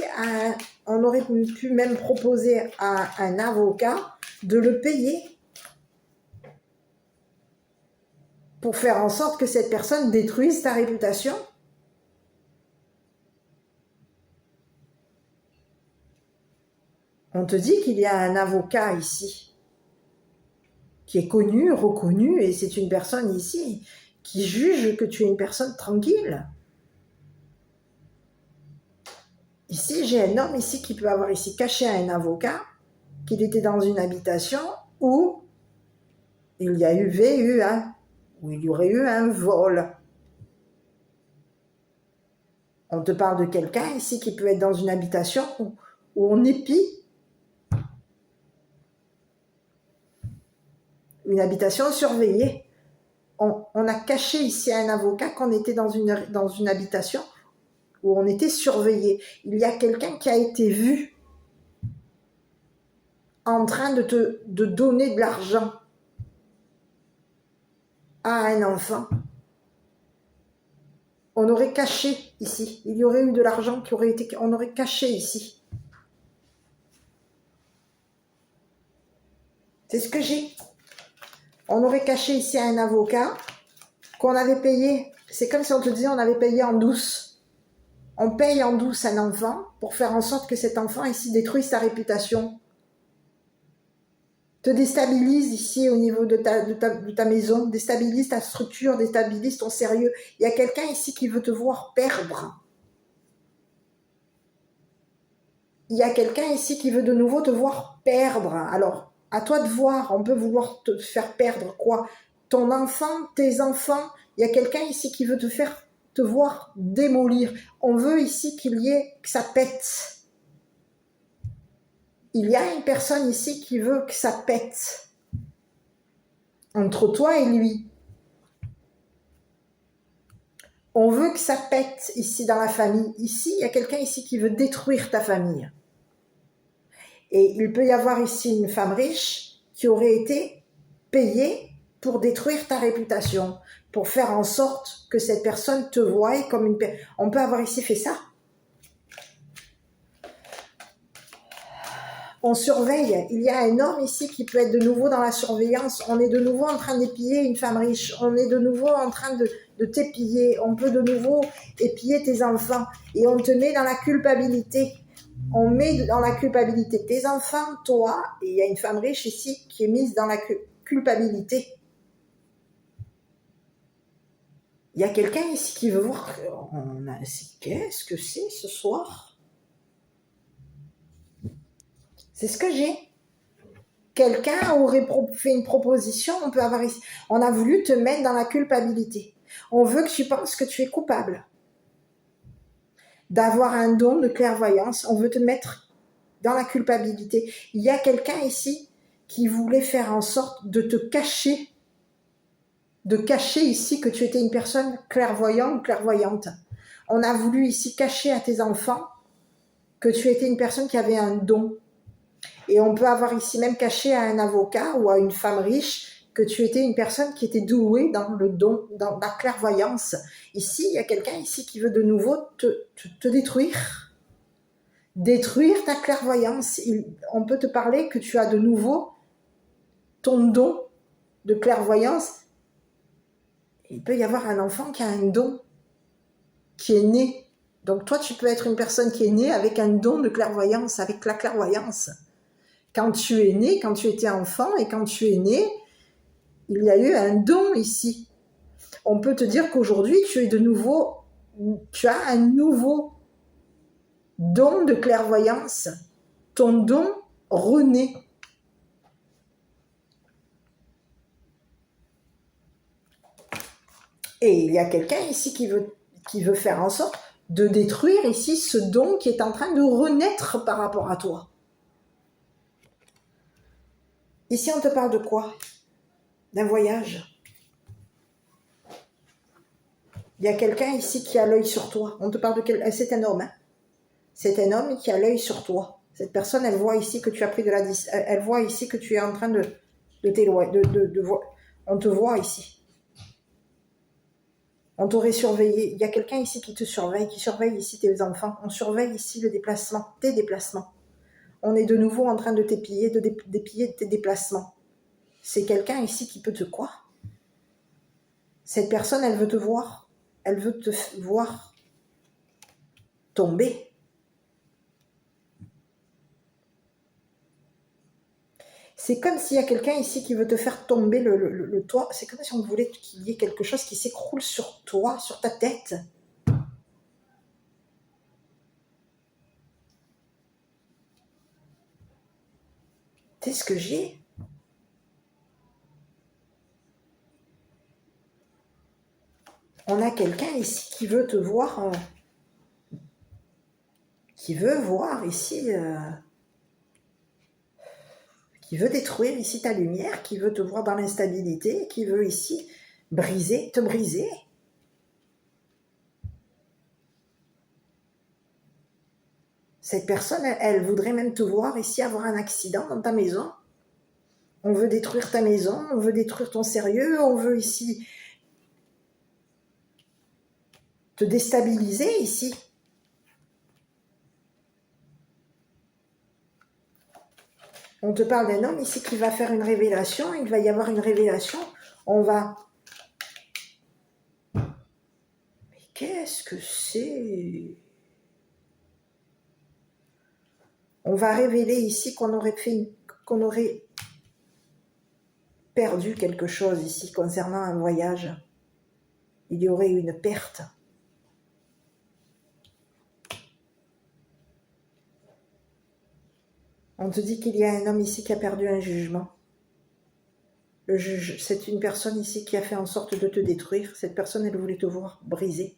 on aurait pu même proposer à un avocat de le payer pour faire en sorte que cette personne détruise ta réputation. On te dit qu'il y a un avocat ici qui est connu, reconnu, et c'est une personne ici qui juge que tu es une personne tranquille. Ici, j'ai un homme ici qui peut avoir ici caché à un avocat qu'il était dans une habitation où il y aurait eu un vol. On te parle de quelqu'un ici qui peut être dans une habitation où on épie. Une habitation surveillée. On a caché ici à un avocat qu'on était dans une habitation où on était surveillé. Il y a quelqu'un qui a été vu en train de donner de l'argent à un enfant. aurait caché ici. Il y aurait eu de l'argent qui aurait été... On aurait caché ici. C'est ce que j'ai. On aurait caché ici un avocat qu'on avait payé. C'est comme si on te disait on avait payé en douce. On paye en douce un enfant pour faire en sorte que cet enfant ici détruise sa réputation. Te déstabilise ici au niveau de ta maison, déstabilise ta structure, déstabilise ton sérieux. Il y a quelqu'un ici qui veut te voir perdre. Il y a quelqu'un ici qui veut de nouveau te voir perdre. Alors, à toi de voir, on peut vouloir te faire perdre quoi? Ton enfant, tes enfants, il y a quelqu'un ici qui veut te voir démolir. On veut ici que ça pète. Il y a une personne ici qui veut que ça pète. Entre toi et lui. On veut que ça pète ici dans la famille. Ici, il y a quelqu'un ici qui veut détruire ta famille. Et il peut y avoir ici une femme riche qui aurait été payée pour détruire ta réputation, pour faire en sorte que cette personne te voie comme une personne. On peut avoir ici fait ça. On surveille. Il y a un homme ici qui peut être de nouveau dans la surveillance. On est de nouveau en train d'épiller une femme riche. On est de nouveau en train de t'épiller. On peut de nouveau épiller tes enfants. Et on te met dans la culpabilité. On met dans la culpabilité tes enfants, toi, et il y a une femme riche ici qui est mise dans la culpabilité. Il y a quelqu'un ici qui veut voir. Qu'est-ce que c'est ce soir? C'est ce que j'ai. Quelqu'un aurait fait une proposition, on peut avoir ici. On a voulu te mettre dans la culpabilité. On veut que tu penses que tu es coupable. D'avoir un don de clairvoyance, on veut te mettre dans la culpabilité. Il y a quelqu'un ici qui voulait faire en sorte de te cacher, de cacher ici que tu étais une personne clairvoyante ou clairvoyante. On a voulu ici cacher à tes enfants que tu étais une personne qui avait un don. Et on peut avoir ici même caché à un avocat ou à une femme riche que tu étais une personne qui était douée dans le don, dans la clairvoyance. Ici, il y a quelqu'un ici qui veut de nouveau te détruire. Détruire ta clairvoyance. On peut te parler que tu as de nouveau ton don de clairvoyance. Il peut y avoir un enfant qui a un don, qui est né. Donc toi, tu peux être une personne qui est née avec un don de clairvoyance, avec la clairvoyance. Quand tu es né, quand tu étais enfant et quand tu es né, il y a eu un don ici. On peut te dire qu'aujourd'hui, tu as un nouveau don de clairvoyance. Ton don renaît. Et il y a quelqu'un ici qui veut faire en sorte de détruire ici ce don qui est en train de renaître par rapport à toi. Ici, on te parle de quoi? D'un voyage. Il y a quelqu'un ici qui a l'œil sur toi. On te parle de c'est un homme. Hein? C'est un homme qui a l'œil sur toi. Cette personne, elle voit ici que tu as pris de la elle voit ici que tu es en train de t'éloigner. On te voit ici. On t'aurait surveillé. Il y a quelqu'un ici qui te surveille, qui surveille ici tes enfants. On surveille ici le déplacement, tes déplacements. On est de nouveau en train de t'épiller, d'épiller tes déplacements. C'est quelqu'un ici qui peut te quoi? Cette personne, elle veut te voir. Elle veut te voir tomber. C'est comme s'il y a quelqu'un ici qui veut te faire tomber le toit. C'est comme si on voulait qu'il y ait quelque chose qui s'écroule sur toi, sur ta tête. C'est ce que j'ai. On a quelqu'un ici qui veut te voir, qui veut voir ici, qui veut détruire ici ta lumière, qui veut te voir dans l'instabilité, qui veut ici te briser. Cette personne, elle voudrait même te voir ici avoir un accident dans ta maison. On veut détruire ta maison, on veut détruire ton sérieux, on veut ici... te déstabiliser ici. On te parle d'un homme ici qui va faire une révélation, il va y avoir une révélation, on va... Mais qu'est-ce que c'est? On va révéler ici qu'on aurait perdu quelque chose ici concernant un voyage. Il y aurait une perte. On te dit qu'il y a un homme ici qui a perdu un jugement. Le juge, c'est une personne ici qui a fait en sorte de te détruire. Cette personne, elle voulait te voir brisé.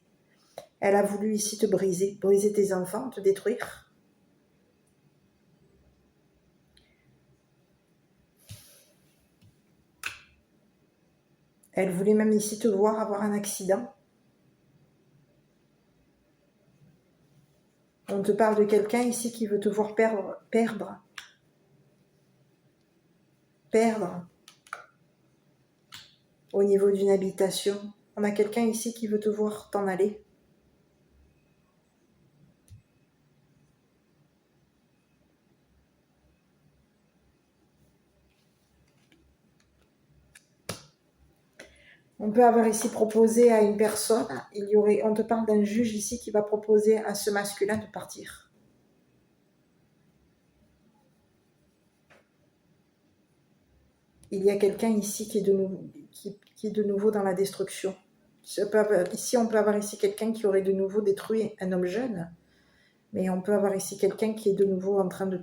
Elle a voulu ici te briser tes enfants, te détruire. Elle voulait même ici te voir avoir un accident. On te parle de quelqu'un ici qui veut te voir perdre. Au niveau d'une habitation. On a quelqu'un ici qui veut te voir t'en aller. On peut avoir ici proposé à une personne, on te parle d'un juge ici qui va proposer à ce masculin de partir. Il y a quelqu'un ici qui est de nouveau dans la destruction. Ici, on peut avoir ici quelqu'un qui aurait de nouveau détruit un homme jeune, mais on peut avoir ici quelqu'un qui est de nouveau en train de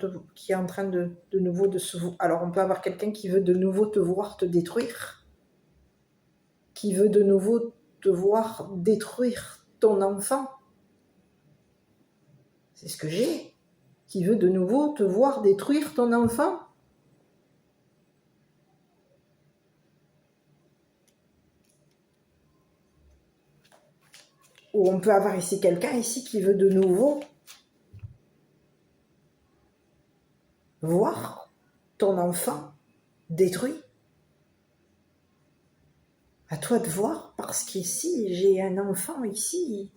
se... Alors, on peut avoir quelqu'un qui veut de nouveau te voir te détruire, qui veut de nouveau te voir détruire ton enfant. C'est ce que j'ai. Qui veut de nouveau te voir détruire ton enfant. Ou on peut avoir ici quelqu'un ici qui veut de nouveau voir ton enfant détruit. À toi de voir, parce qu'ici, j'ai un enfant ici.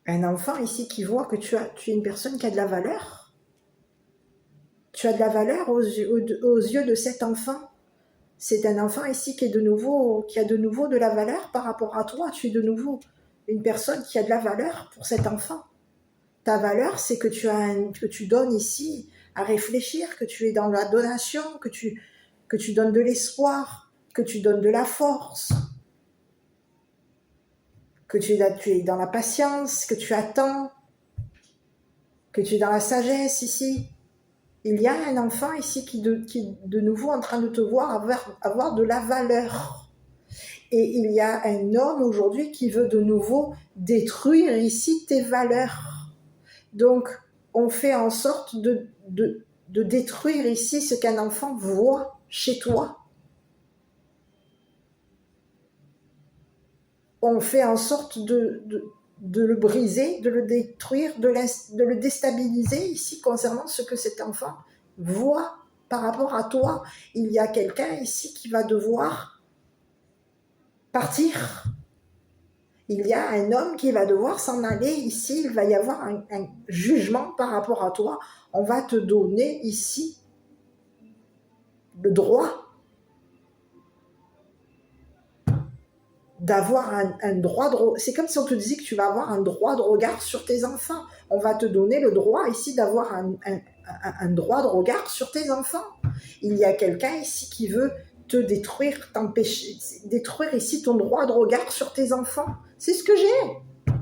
Un enfant ici qui voit que tu es une personne qui a de la valeur. Tu as de la valeur aux yeux de cet enfant. C'est un enfant ici qui a de nouveau de la valeur par rapport à toi. Tu es de nouveau une personne qui a de la valeur pour cet enfant. Ta valeur, c'est que tu donnes ici à réfléchir, que tu es dans la donation, que tu donnes de l'espoir, que tu donnes de la force, que tu es dans la patience, que tu attends, que tu es dans la sagesse ici. Il y a un enfant ici qui est de nouveau en train de te voir avoir de la valeur. Et il y a un homme aujourd'hui qui veut de nouveau détruire ici tes valeurs. Donc, on fait en sorte de détruire ici ce qu'un enfant voit chez toi. On fait en sorte de le briser, de le détruire, de le déstabiliser ici concernant ce que cet enfant voit par rapport à toi. Il y a quelqu'un ici qui va devoir partir. Il y a un homme qui va devoir s'en aller ici. Il va y avoir un jugement par rapport à toi. On va te donner ici le droit d'avoir un droit de... C'est comme si on te disait que tu vas avoir un droit de regard sur tes enfants. On va te donner le droit ici d'avoir un droit de regard sur tes enfants. Il y a quelqu'un ici qui veut te détruire, t'empêcher, détruire ici ton droit de regard sur tes enfants. C'est ce que j'ai.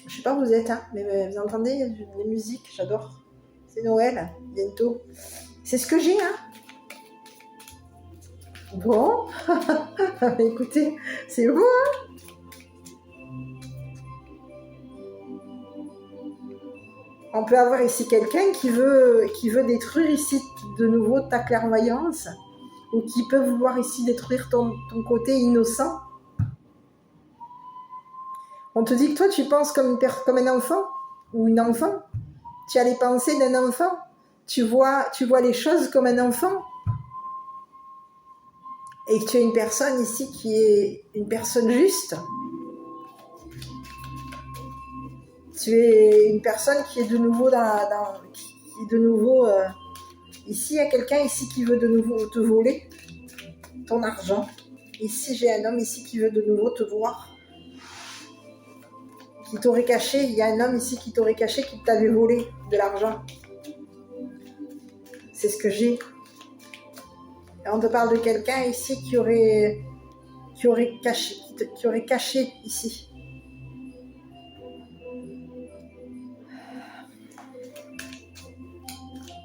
Je sais pas où vous êtes, hein, mais vous entendez les musiques, j'adore. C'est Noël, bientôt. C'est ce que j'ai, hein. Bon, écoutez, c'est beau, hein. On peut avoir ici quelqu'un qui veut détruire ici de nouveau ta clairvoyance, ou qui peut vouloir ici détruire ton côté innocent. On te dit que toi, tu penses comme un enfant, ou une enfant. Tu as les pensées d'un enfant. Tu vois les choses comme un enfant. et que tu es une personne ici qui est une personne juste. Tu es une personne qui est de nouveau qui est de nouveau ici. Il y a quelqu'un ici qui veut de nouveau te voler ton argent. Ici, j'ai un homme ici qui veut de nouveau te voir, qui t'aurait caché. Il y a un homme ici qui t'aurait caché, qui t'avait volé de l'argent. C'est ce que j'ai. Et on te parle de quelqu'un ici qui aurait caché ici.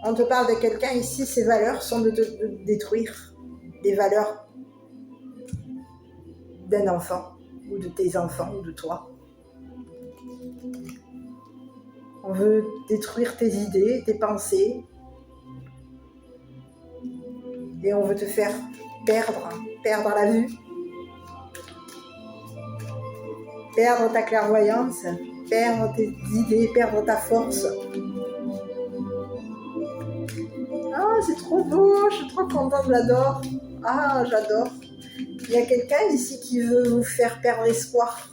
On te parle de quelqu'un ici, ses valeurs sont de te détruire. Les valeurs d'un enfant, ou de tes enfants, ou de toi. On veut détruire tes idées, tes pensées. Et on veut te faire perdre la vue. Perdre ta clairvoyance, perdre tes idées, perdre ta force. Ah, c'est trop beau, je suis trop contente, je l'adore. Ah, j'adore. Il y a quelqu'un ici qui veut vous faire perdre espoir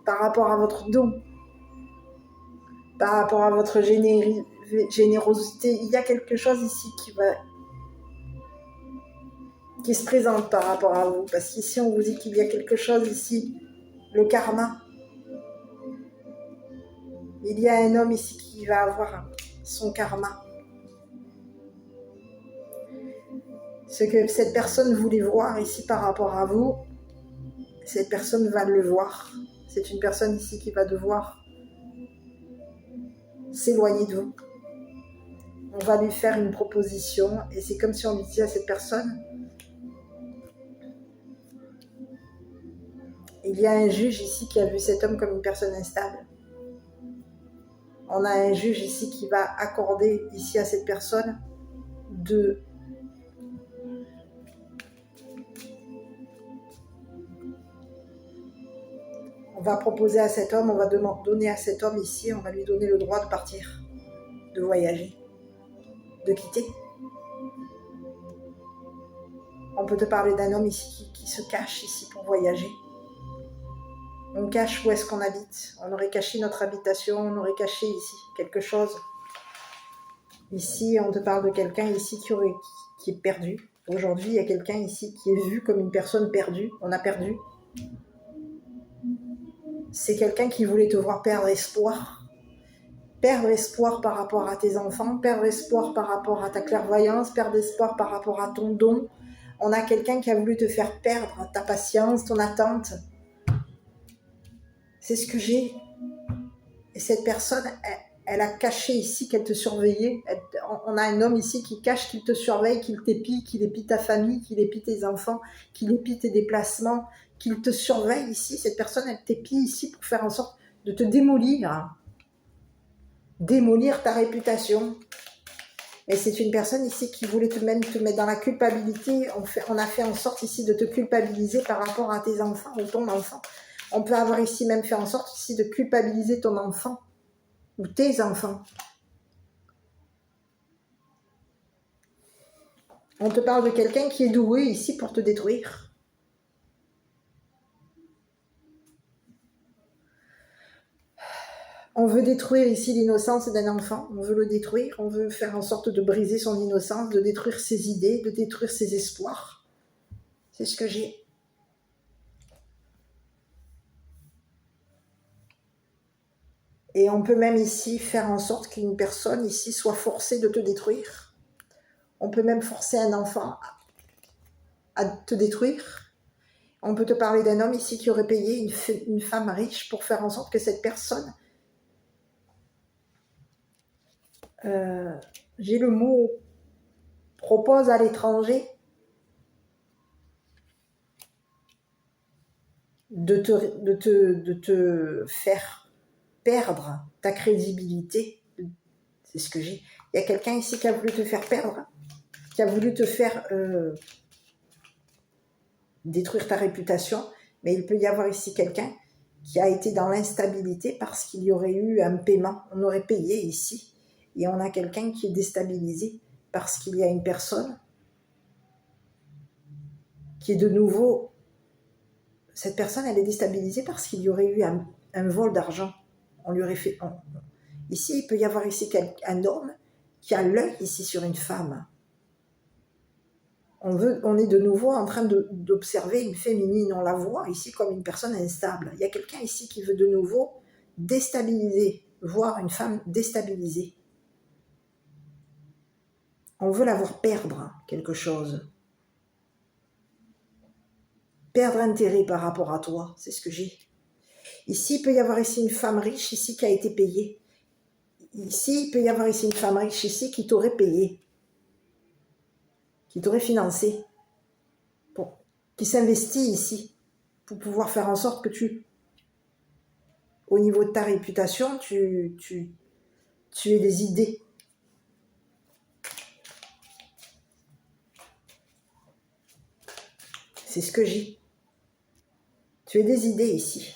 par rapport à votre don, par rapport à votre générosité. Il y a quelque chose ici qui se présente par rapport à vous. Parce qu'ici, on vous dit qu'il y a quelque chose ici, le karma. Il y a un homme ici qui va avoir son karma. Ce que cette personne voulait voir ici par rapport à vous, cette personne va le voir. C'est une personne ici qui va devoir s'éloigner de vous. On va lui faire une proposition et c'est comme si on lui disait à cette personne, il y a un juge ici qui a vu cet homme comme une personne instable. On a un juge ici qui va accorder ici à cette personne on va proposer à cet homme, on va donner à cet homme ici, on va lui donner le droit de partir, de voyager, de quitter. On peut te parler d'un homme ici qui se cache ici pour voyager. On cache où est-ce qu'on habite. On aurait caché notre habitation, on aurait caché ici quelque chose. Ici, on te parle de quelqu'un ici qui est perdu. Aujourd'hui, il y a quelqu'un ici qui est vu comme une personne perdue. On a perdu. C'est quelqu'un qui voulait te voir perdre espoir. Perdre espoir par rapport à tes enfants, perdre espoir par rapport à ta clairvoyance, perdre espoir par rapport à ton don. On a quelqu'un qui a voulu te faire perdre ta patience, ton attente. C'est ce que j'ai. Et cette personne, elle a caché ici qu'elle te surveillait. On a un homme ici qui cache qu'il te surveille, qu'il t'épie, qu'il épie ta famille, qu'il épie tes enfants, qu'il épie tes déplacements, qu'il te surveille ici. Cette personne, elle t'épie ici pour faire en sorte de te démolir. Démolir ta réputation. Et c'est une personne ici qui voulait te mettre dans la culpabilité. On a fait en sorte ici de te culpabiliser par rapport à tes enfants ou ton enfant. On peut avoir ici même fait en sorte ici de culpabiliser ton enfant ou tes enfants. On te parle de quelqu'un qui est doué ici pour te détruire. On veut détruire ici l'innocence d'un enfant. On veut le détruire. On veut faire en sorte de briser son innocence, de détruire ses idées, de détruire ses espoirs. C'est ce que j'ai. Et on peut même ici faire en sorte qu'une personne ici soit forcée de te détruire. On peut même forcer un enfant à te détruire. On peut te parler d'un homme ici qui aurait payé une femme riche pour faire en sorte que cette personne, j'ai le mot, propose à l'étranger de te faire perdre ta crédibilité. C'est ce que j'ai. Il y a quelqu'un ici qui a voulu te faire perdre, qui a voulu te faire détruire ta réputation, mais il peut y avoir ici quelqu'un qui a été dans l'instabilité parce qu'il y aurait eu un paiement. On aurait payé ici, et on a quelqu'un qui est déstabilisé parce qu'il y a une personne qui est de nouveau... Cette personne, elle est déstabilisée parce qu'il y aurait eu un vol d'argent. On lui aurait fait... Ici, il peut y avoir ici un homme qui a l'œil ici sur une femme. On est de nouveau en train d'observer une féminine. On la voit ici comme une personne instable. Il y a quelqu'un ici qui veut de nouveau déstabiliser, voir une femme déstabilisée. On veut la voir perdre quelque chose. Perdre intérêt par rapport à toi, c'est ce que j'ai. Ici, il peut y avoir ici une femme riche ici qui a été payée. Ici, il peut y avoir ici une femme riche ici qui t'aurait payé, qui t'aurait financé, qui s'investit ici pour pouvoir faire en sorte que au niveau de ta réputation, tu aies des idées. C'est ce que j'ai. Tu as des idées ici.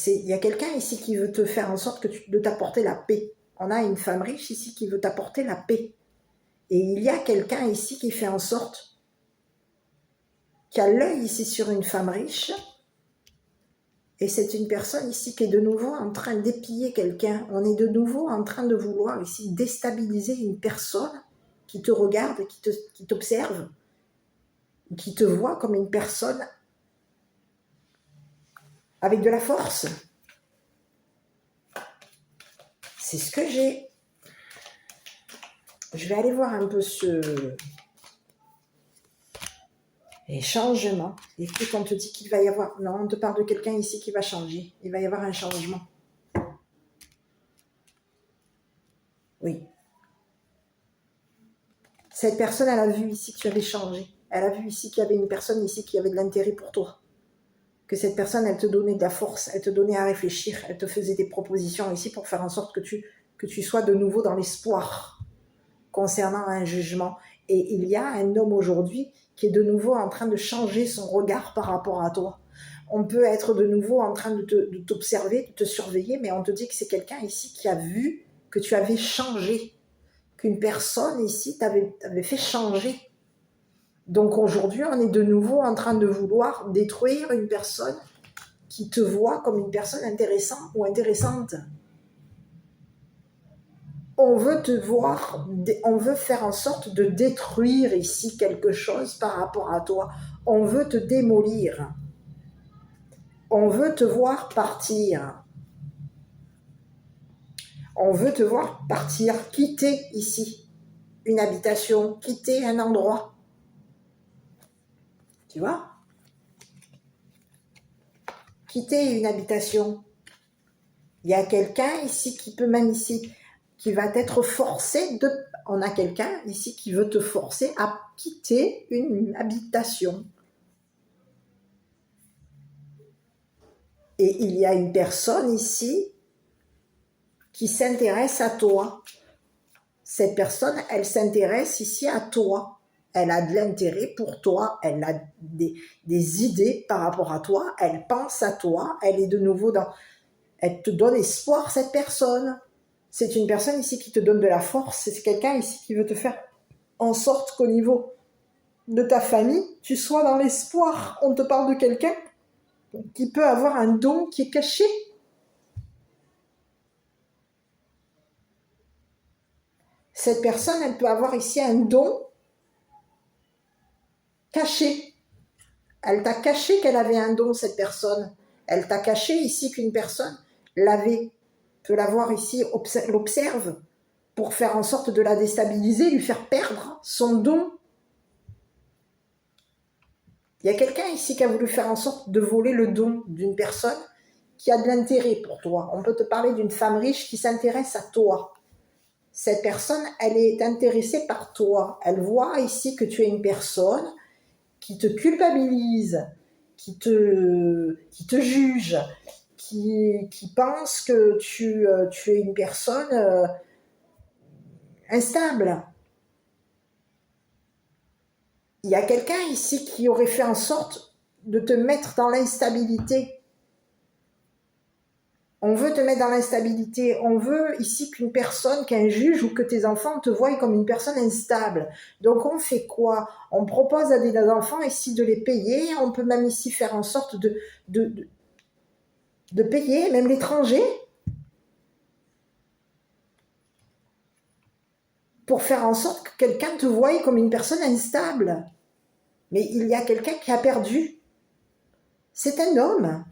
Il y a quelqu'un ici qui veut te faire en sorte de t'apporter la paix. On a une femme riche ici qui veut t'apporter la paix. Et il y a quelqu'un ici qui fait en sorte, qui a l'œil ici sur une femme riche. Et c'est une personne ici qui est de nouveau en train d'épiller quelqu'un. On est de nouveau en train de vouloir ici déstabiliser une personne qui te regarde, qui t'observe, qui te voit comme une personne avec de la force. C'est ce que j'ai. Je vais aller voir un peu les changements. Écoute, on te dit qu'il va y avoir... Non, on te parle de quelqu'un ici qui va changer. Il va y avoir un changement. Oui. Cette personne, elle a vu ici que tu avais changé. Elle a vu ici qu'il y avait une personne ici qui avait de l'intérêt pour toi. Que cette personne, elle te donnait de la force, elle te donnait à réfléchir, elle te faisait des propositions ici pour faire en sorte que tu sois de nouveau dans l'espoir concernant un jugement. Et il y a un homme aujourd'hui qui est de nouveau en train de changer son regard par rapport à toi. On peut être de nouveau en train de t'observer, de te surveiller, mais on te dit que c'est quelqu'un ici qui a vu que tu avais changé, qu'une personne ici t'avait fait changer. Donc aujourd'hui, on est de nouveau en train de vouloir détruire une personne qui te voit comme une personne intéressante ou intéressante. On veut te voir, on veut faire en sorte de détruire ici quelque chose par rapport à toi. On veut te démolir. On veut te voir partir. On veut te voir partir, quitter ici une habitation, quitter un endroit. Tu vois ? Quitter une habitation. Il y a quelqu'un ici qui peut même ici, qui va être forcé de... On a quelqu'un ici qui veut te forcer à quitter une habitation. Et il y a une personne ici qui s'intéresse à toi. Cette personne, elle s'intéresse ici à toi. Elle a de l'intérêt pour toi, elle a des idées par rapport à toi, elle pense à toi, elle est de nouveau dans... Elle te donne espoir, cette personne. C'est une personne ici qui te donne de la force, c'est quelqu'un ici qui veut te faire en sorte qu'au niveau de ta famille, tu sois dans l'espoir. On te parle de quelqu'un qui peut avoir un don qui est caché. Cette personne, elle peut avoir ici un don caché. Elle t'a caché qu'elle avait un don, cette personne. Elle t'a caché ici qu'une personne l'avait. Peut l'avoir ici, l'observe, pour faire en sorte de la déstabiliser, lui faire perdre son don. Il y a quelqu'un ici qui a voulu faire en sorte de voler le don d'une personne qui a de l'intérêt pour toi. On peut te parler d'une femme riche qui s'intéresse à toi. Cette personne, elle est intéressée par toi. Elle voit ici que tu es une personne qui te culpabilise, qui te juge, qui pense que tu es une personne instable. Il y a quelqu'un ici qui aurait fait en sorte de te mettre dans l'instabilité. On veut te mettre dans l'instabilité. On veut ici qu'un juge ou que tes enfants te voient comme une personne instable. Donc on fait quoi? On propose à des enfants ici de les payer. On peut même ici faire en sorte de payer, même l'étranger, pour faire en sorte que quelqu'un te voie comme une personne instable. Mais il y a quelqu'un qui a perdu. C'est un homme.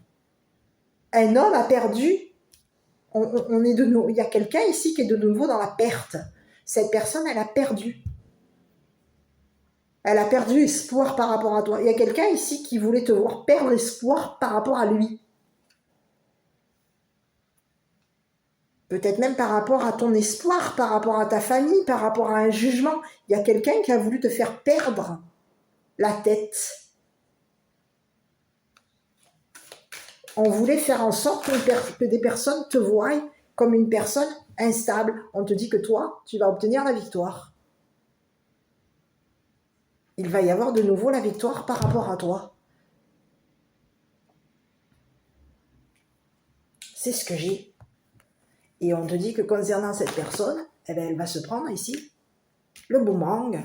Un homme a perdu. Il y a quelqu'un ici qui est de nouveau dans la perte. Cette personne, elle a perdu. Elle a perdu espoir par rapport à toi. Il y a quelqu'un ici qui voulait te voir perdre espoir par rapport à lui. Peut-être même par rapport à ton espoir, par rapport à ta famille, par rapport à un jugement. Il y a quelqu'un qui a voulu te faire perdre la tête. On voulait faire en sorte que des personnes te voient comme une personne instable. On te dit que toi, tu vas obtenir la victoire. Il va y avoir de nouveau la victoire par rapport à toi. C'est ce que j'ai. Et on te dit que concernant cette personne, eh bien, elle va se prendre ici le boomerang.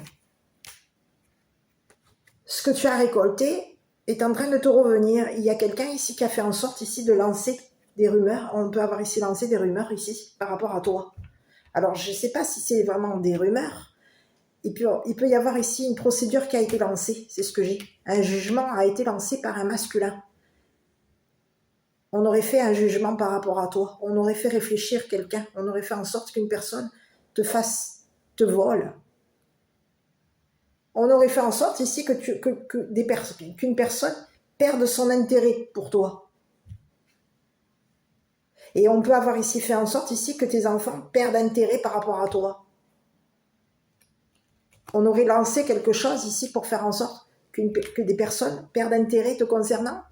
Ce que tu as récolté est en train de te revenir. Il y a quelqu'un ici qui a fait en sorte ici de lancer des rumeurs. On peut avoir ici lancé des rumeurs ici par rapport à toi. Alors, je ne sais pas si c'est vraiment des rumeurs. Il peut y avoir ici une procédure qui a été lancée. C'est ce que j'ai. Un jugement a été lancé par un masculin. On aurait fait un jugement par rapport à toi. On aurait fait réfléchir quelqu'un. On aurait fait en sorte qu'une personne te vole. On aurait fait en sorte ici qu'une personne perde son intérêt pour toi. Et on peut avoir ici fait en sorte ici que tes enfants perdent intérêt par rapport à toi. On aurait lancé quelque chose ici pour faire en sorte que des personnes perdent intérêt te concernant.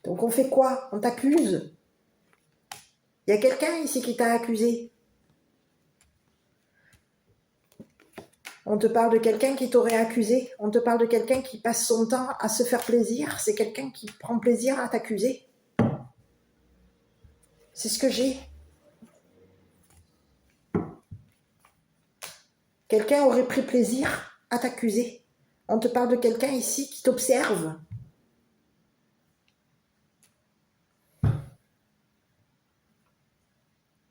Donc on fait quoi? On t'accuse. Il y a quelqu'un ici qui t'a accusé. On te parle de quelqu'un qui t'aurait accusé. On te parle de quelqu'un qui passe son temps à se faire plaisir. C'est quelqu'un qui prend plaisir à t'accuser. C'est ce que j'ai. Quelqu'un aurait pris plaisir à t'accuser. On te parle de quelqu'un ici qui t'observe.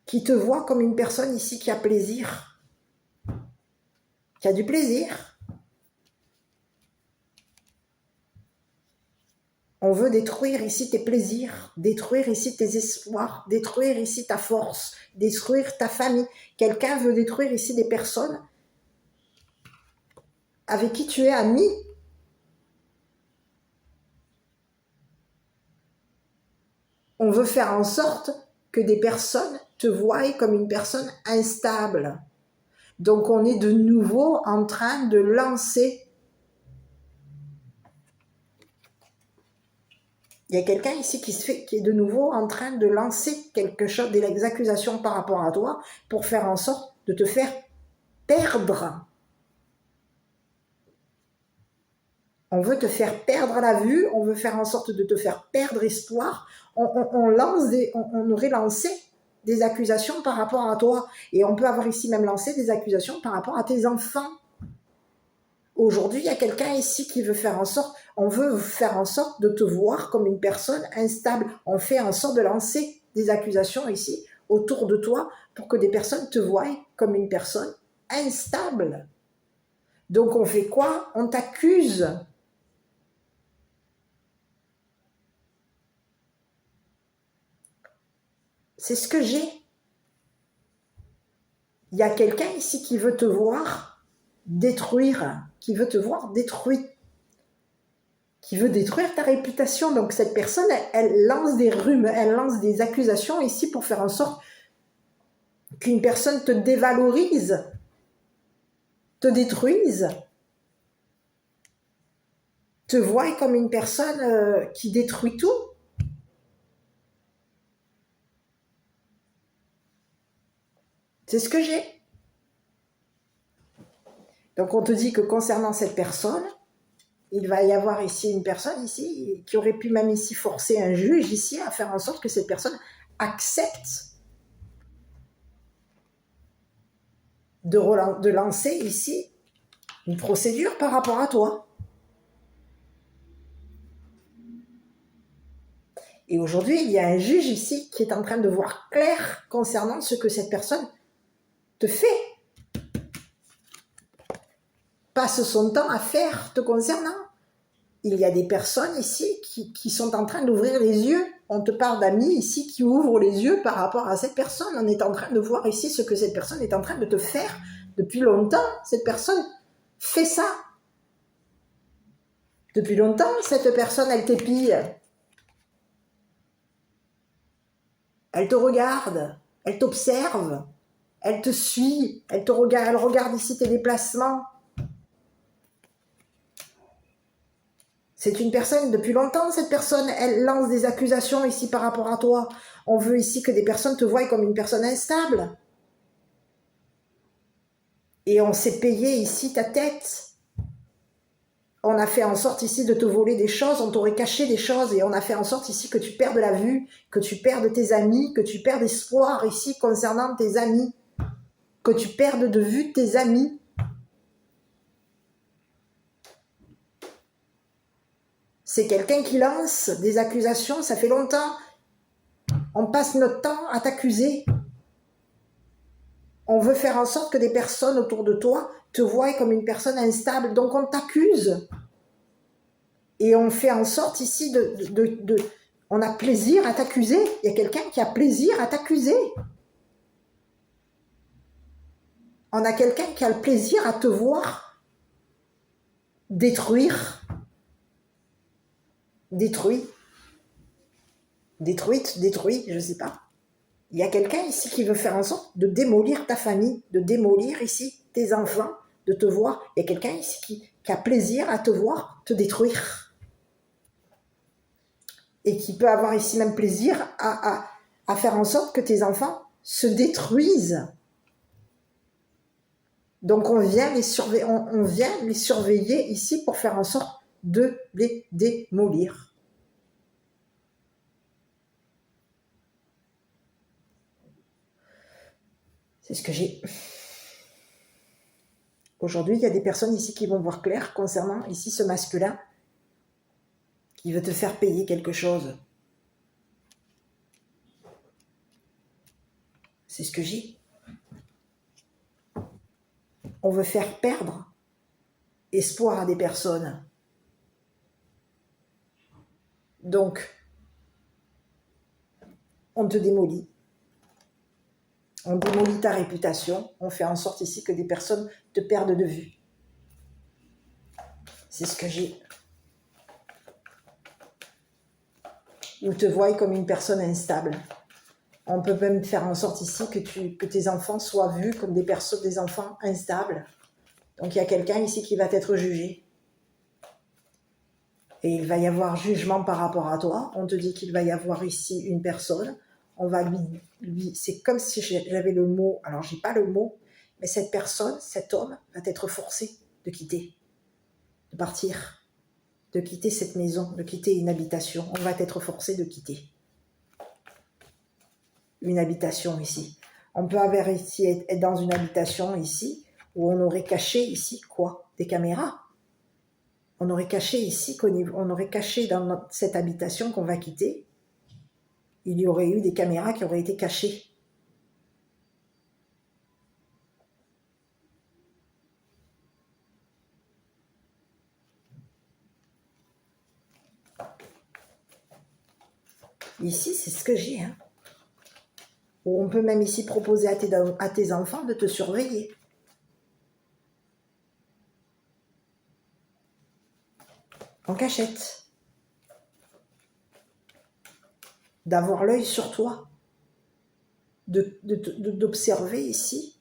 Qui te voit comme une personne ici qui a plaisir. Qui a du plaisir. On veut détruire ici tes plaisirs, détruire ici tes espoirs, détruire ici ta force, détruire ta famille. Quelqu'un veut détruire ici des personnes avec qui tu es ami. On veut faire en sorte que des personnes te voient comme une personne instable. Donc on est de nouveau en train de lancer. Il y a quelqu'un ici qui est de nouveau en train de lancer quelque chose, des accusations par rapport à toi pour faire en sorte de te faire perdre. On veut te faire perdre la vue, on veut faire en sorte de te faire perdre espoir. On aurait lancé des accusations par rapport à toi. Et on peut avoir ici même lancé des accusations par rapport à tes enfants. Aujourd'hui, il y a quelqu'un ici qui veut faire en sorte, on veut faire en sorte de te voir comme une personne instable. On fait en sorte de lancer des accusations ici autour de toi pour que des personnes te voient comme une personne instable. Donc on fait quoi? On t'accuse. C'est ce que j'ai. Il y a quelqu'un ici qui veut te voir détruire, qui veut te voir détruit, qui veut détruire ta réputation. Donc cette personne, elle lance des rumeurs, elle lance des accusations ici pour faire en sorte qu'une personne te dévalorise, te détruise, te voie comme une personne qui détruit tout. C'est ce que j'ai. Donc on te dit que concernant cette personne, il va y avoir ici une personne ici qui aurait pu même ici forcer un juge ici à faire en sorte que cette personne accepte de lancer ici une procédure par rapport à toi. Et aujourd'hui, il y a un juge ici qui est en train de voir clair concernant ce que cette personne te fait. Passe son temps à faire te concernant. Il y a des personnes ici qui sont en train d'ouvrir les yeux. On te parle d'amis ici qui ouvrent les yeux par rapport à cette personne. On est en train de voir ici ce que cette personne est en train de te faire depuis longtemps. Cette personne fait ça. Depuis longtemps, cette personne, elle t'épille. Elle te regarde, elle t'observe, elle te suit, elle regarde ici tes déplacements. C'est une personne, depuis longtemps, cette personne, elle lance des accusations ici par rapport à toi. On veut ici que des personnes te voient comme une personne instable. Et on s'est payé ici ta tête. On a fait en sorte ici de te voler des choses, on t'aurait caché des choses et on a fait en sorte ici que tu perdes la vue, que tu perdes tes amis, que tu perdes espoir ici concernant tes amis, que tu perdes de vue tes amis. C'est quelqu'un qui lance des accusations, ça fait longtemps. On passe notre temps à t'accuser. On veut faire en sorte que des personnes autour de toi te voient comme une personne instable, donc on t'accuse. Et on fait en sorte ici on a plaisir à t'accuser. Il y a quelqu'un qui a plaisir à t'accuser. On a quelqu'un qui a le plaisir à te voir détruite, je ne sais pas. Il y a quelqu'un ici qui veut faire en sorte de démolir ta famille, de démolir ici tes enfants, de te voir. Il y a quelqu'un ici qui a plaisir à te voir te détruire. Et qui peut avoir ici même plaisir à faire en sorte que tes enfants se détruisent. Donc on vient les surveiller ici pour faire en sorte de les démolir. C'est ce que j'ai. Aujourd'hui, il y a des personnes ici qui vont voir clair concernant ici ce masculin qui veut te faire payer quelque chose. C'est ce que j'ai. On veut faire perdre espoir à des personnes. Donc, on te démolit. On démolit ta réputation. On fait en sorte ici que des personnes te perdent de vue. C'est ce que j'ai. Ou te voient comme une personne instable. On peut même faire en sorte ici que tes enfants soient vus comme des enfants instables. Donc il y a quelqu'un ici qui va être jugé. Et il va y avoir jugement par rapport à toi. On te dit qu'il va y avoir ici une personne. On va lui c'est comme si j'avais le mot, alors j'ai pas le mot, mais cette personne, cet homme va être forcé de quitter, de partir, de quitter cette maison, de quitter une habitation. On va être forcé de quitter une habitation ici. On peut avoir ici, être dans une habitation ici, où on aurait caché ici quoi? Des caméras. On aurait caché ici, on aurait caché dans cette habitation qu'on va quitter, il y aurait eu des caméras qui auraient été cachées. Ici, c'est ce que j'ai. Hein. Ou on peut même ici proposer à tes enfants de te surveiller. En cachette. D'avoir l'œil sur toi. D'observer ici.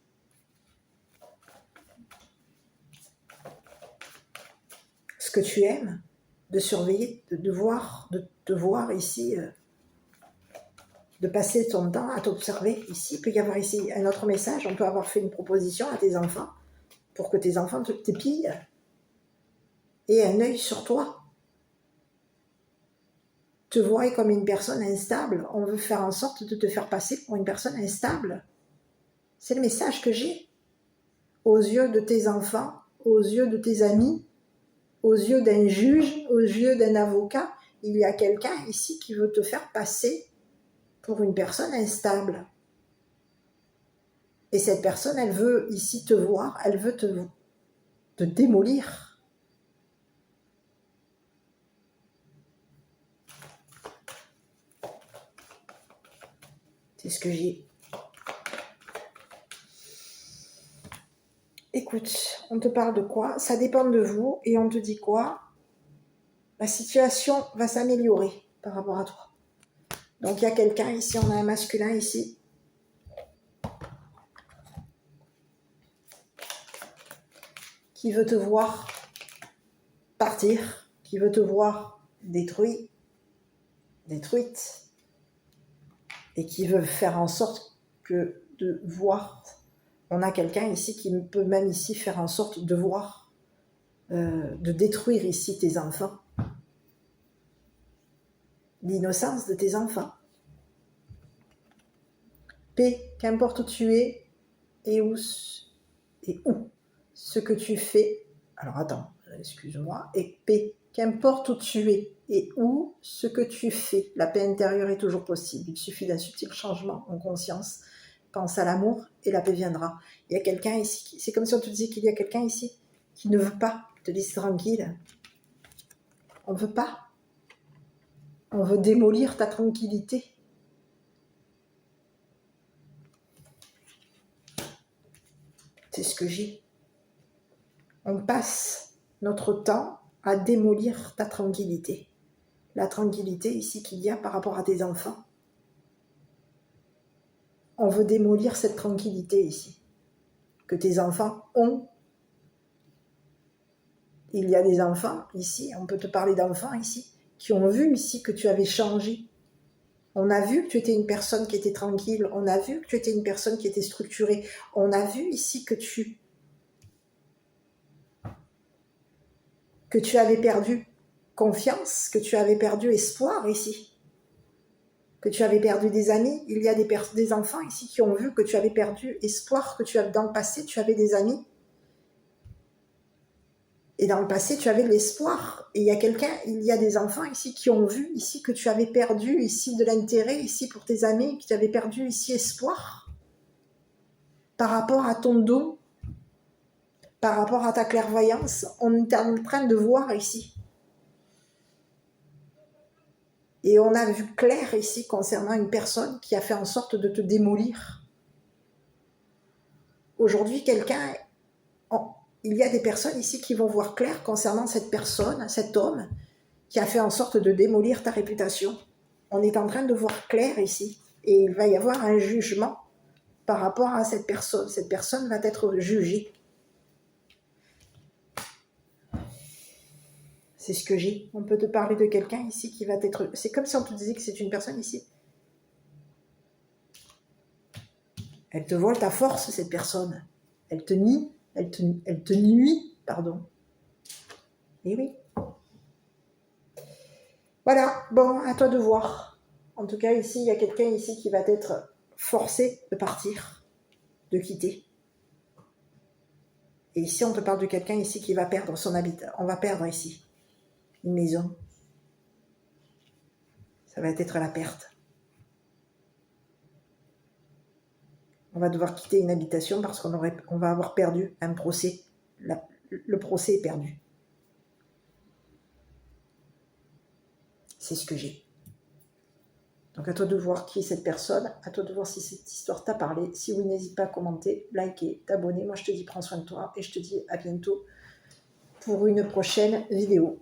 Ce que tu aimes. De surveiller, de te voir ici... de passer ton temps à t'observer ici. Il peut y avoir ici un autre message. On peut avoir fait une proposition à tes enfants pour que tes enfants t'épillent. ait un œil sur toi. Te voir comme une personne instable, on veut faire en sorte de te faire passer pour une personne instable. C'est le message que j'ai. Aux yeux de tes enfants, aux yeux de tes amis, aux yeux d'un juge, aux yeux d'un avocat, il y a quelqu'un ici qui veut te faire passer pour une personne instable. Et cette personne, elle veut ici te voir, elle veut te démolir. C'est ce que j'ai. Écoute, on te parle de quoi? Ça dépend de vous et on te dit quoi? La situation va s'améliorer par rapport à toi. Donc il y a quelqu'un ici, on a un masculin ici. Qui veut te voir partir, qui veut te voir détruite, et qui veut faire en sorte que de voir. On a quelqu'un ici qui peut même ici faire en sorte de voir, de détruire ici tes enfants. L'innocence de tes enfants. P, qu'importe où tu es et où ce que tu fais. Alors attends, excuse-moi. Et P, qu'importe où tu es et où ce que tu fais. La paix intérieure est toujours possible. Il suffit d'un subtil changement en conscience. Pense à l'amour et la paix viendra. Il y a quelqu'un ici, c'est comme si on te disait qu'il y a quelqu'un ici qui ne veut pas te laisser tranquille. On ne veut pas. On veut démolir ta tranquillité. C'est ce que j'ai. On passe notre temps à démolir ta tranquillité. La tranquillité ici qu'il y a par rapport à tes enfants. On veut démolir cette tranquillité ici, que tes enfants ont. Il y a des enfants ici, on peut te parler d'enfants ici, qui ont vu ici que tu avais changé. On a vu que tu étais une personne qui était tranquille, on a vu que tu étais une personne qui était structurée, on a vu ici que tu avais perdu confiance, que tu avais perdu espoir ici. Que tu avais perdu des amis, il y a des enfants ici qui ont vu que tu avais perdu espoir, que tu avais dans le passé, tu avais des amis. Et dans le passé, tu avais de l'espoir. Et il y a des enfants ici qui ont vu ici que tu avais perdu ici de l'intérêt ici pour tes amis, que tu avais perdu ici espoir par rapport à ton don, par rapport à ta clairvoyance. On est en train de voir ici. Et on a vu clair ici concernant une personne qui a fait en sorte de te démolir. Aujourd'hui, il y a des personnes ici qui vont voir clair concernant cette personne, cet homme, qui a fait en sorte de démolir ta réputation. On est en train de voir clair ici. Et il va y avoir un jugement par rapport à cette personne. Cette personne va être jugée. C'est ce que j'ai. On peut te parler de quelqu'un ici qui va être... C'est comme si on te disait que c'est une personne ici. Elle te vole ta force, cette personne. Elle te nie. Elle te nuit, pardon. Eh oui. Voilà, bon, à toi de voir. En tout cas, ici, il y a quelqu'un ici qui va être forcé de partir, de quitter. Et ici, on te parle de quelqu'un ici qui va perdre son habitat. On va perdre ici une maison. Ça va être la perte. On va devoir quitter une habitation parce qu'on va avoir perdu un procès. Le procès est perdu. C'est ce que j'ai. Donc à toi de voir qui est cette personne, à toi de voir si cette histoire t'a parlé. Si oui, n'hésite pas à commenter, liker, t'abonner. Moi je te dis prends soin de toi et je te dis à bientôt pour une prochaine vidéo.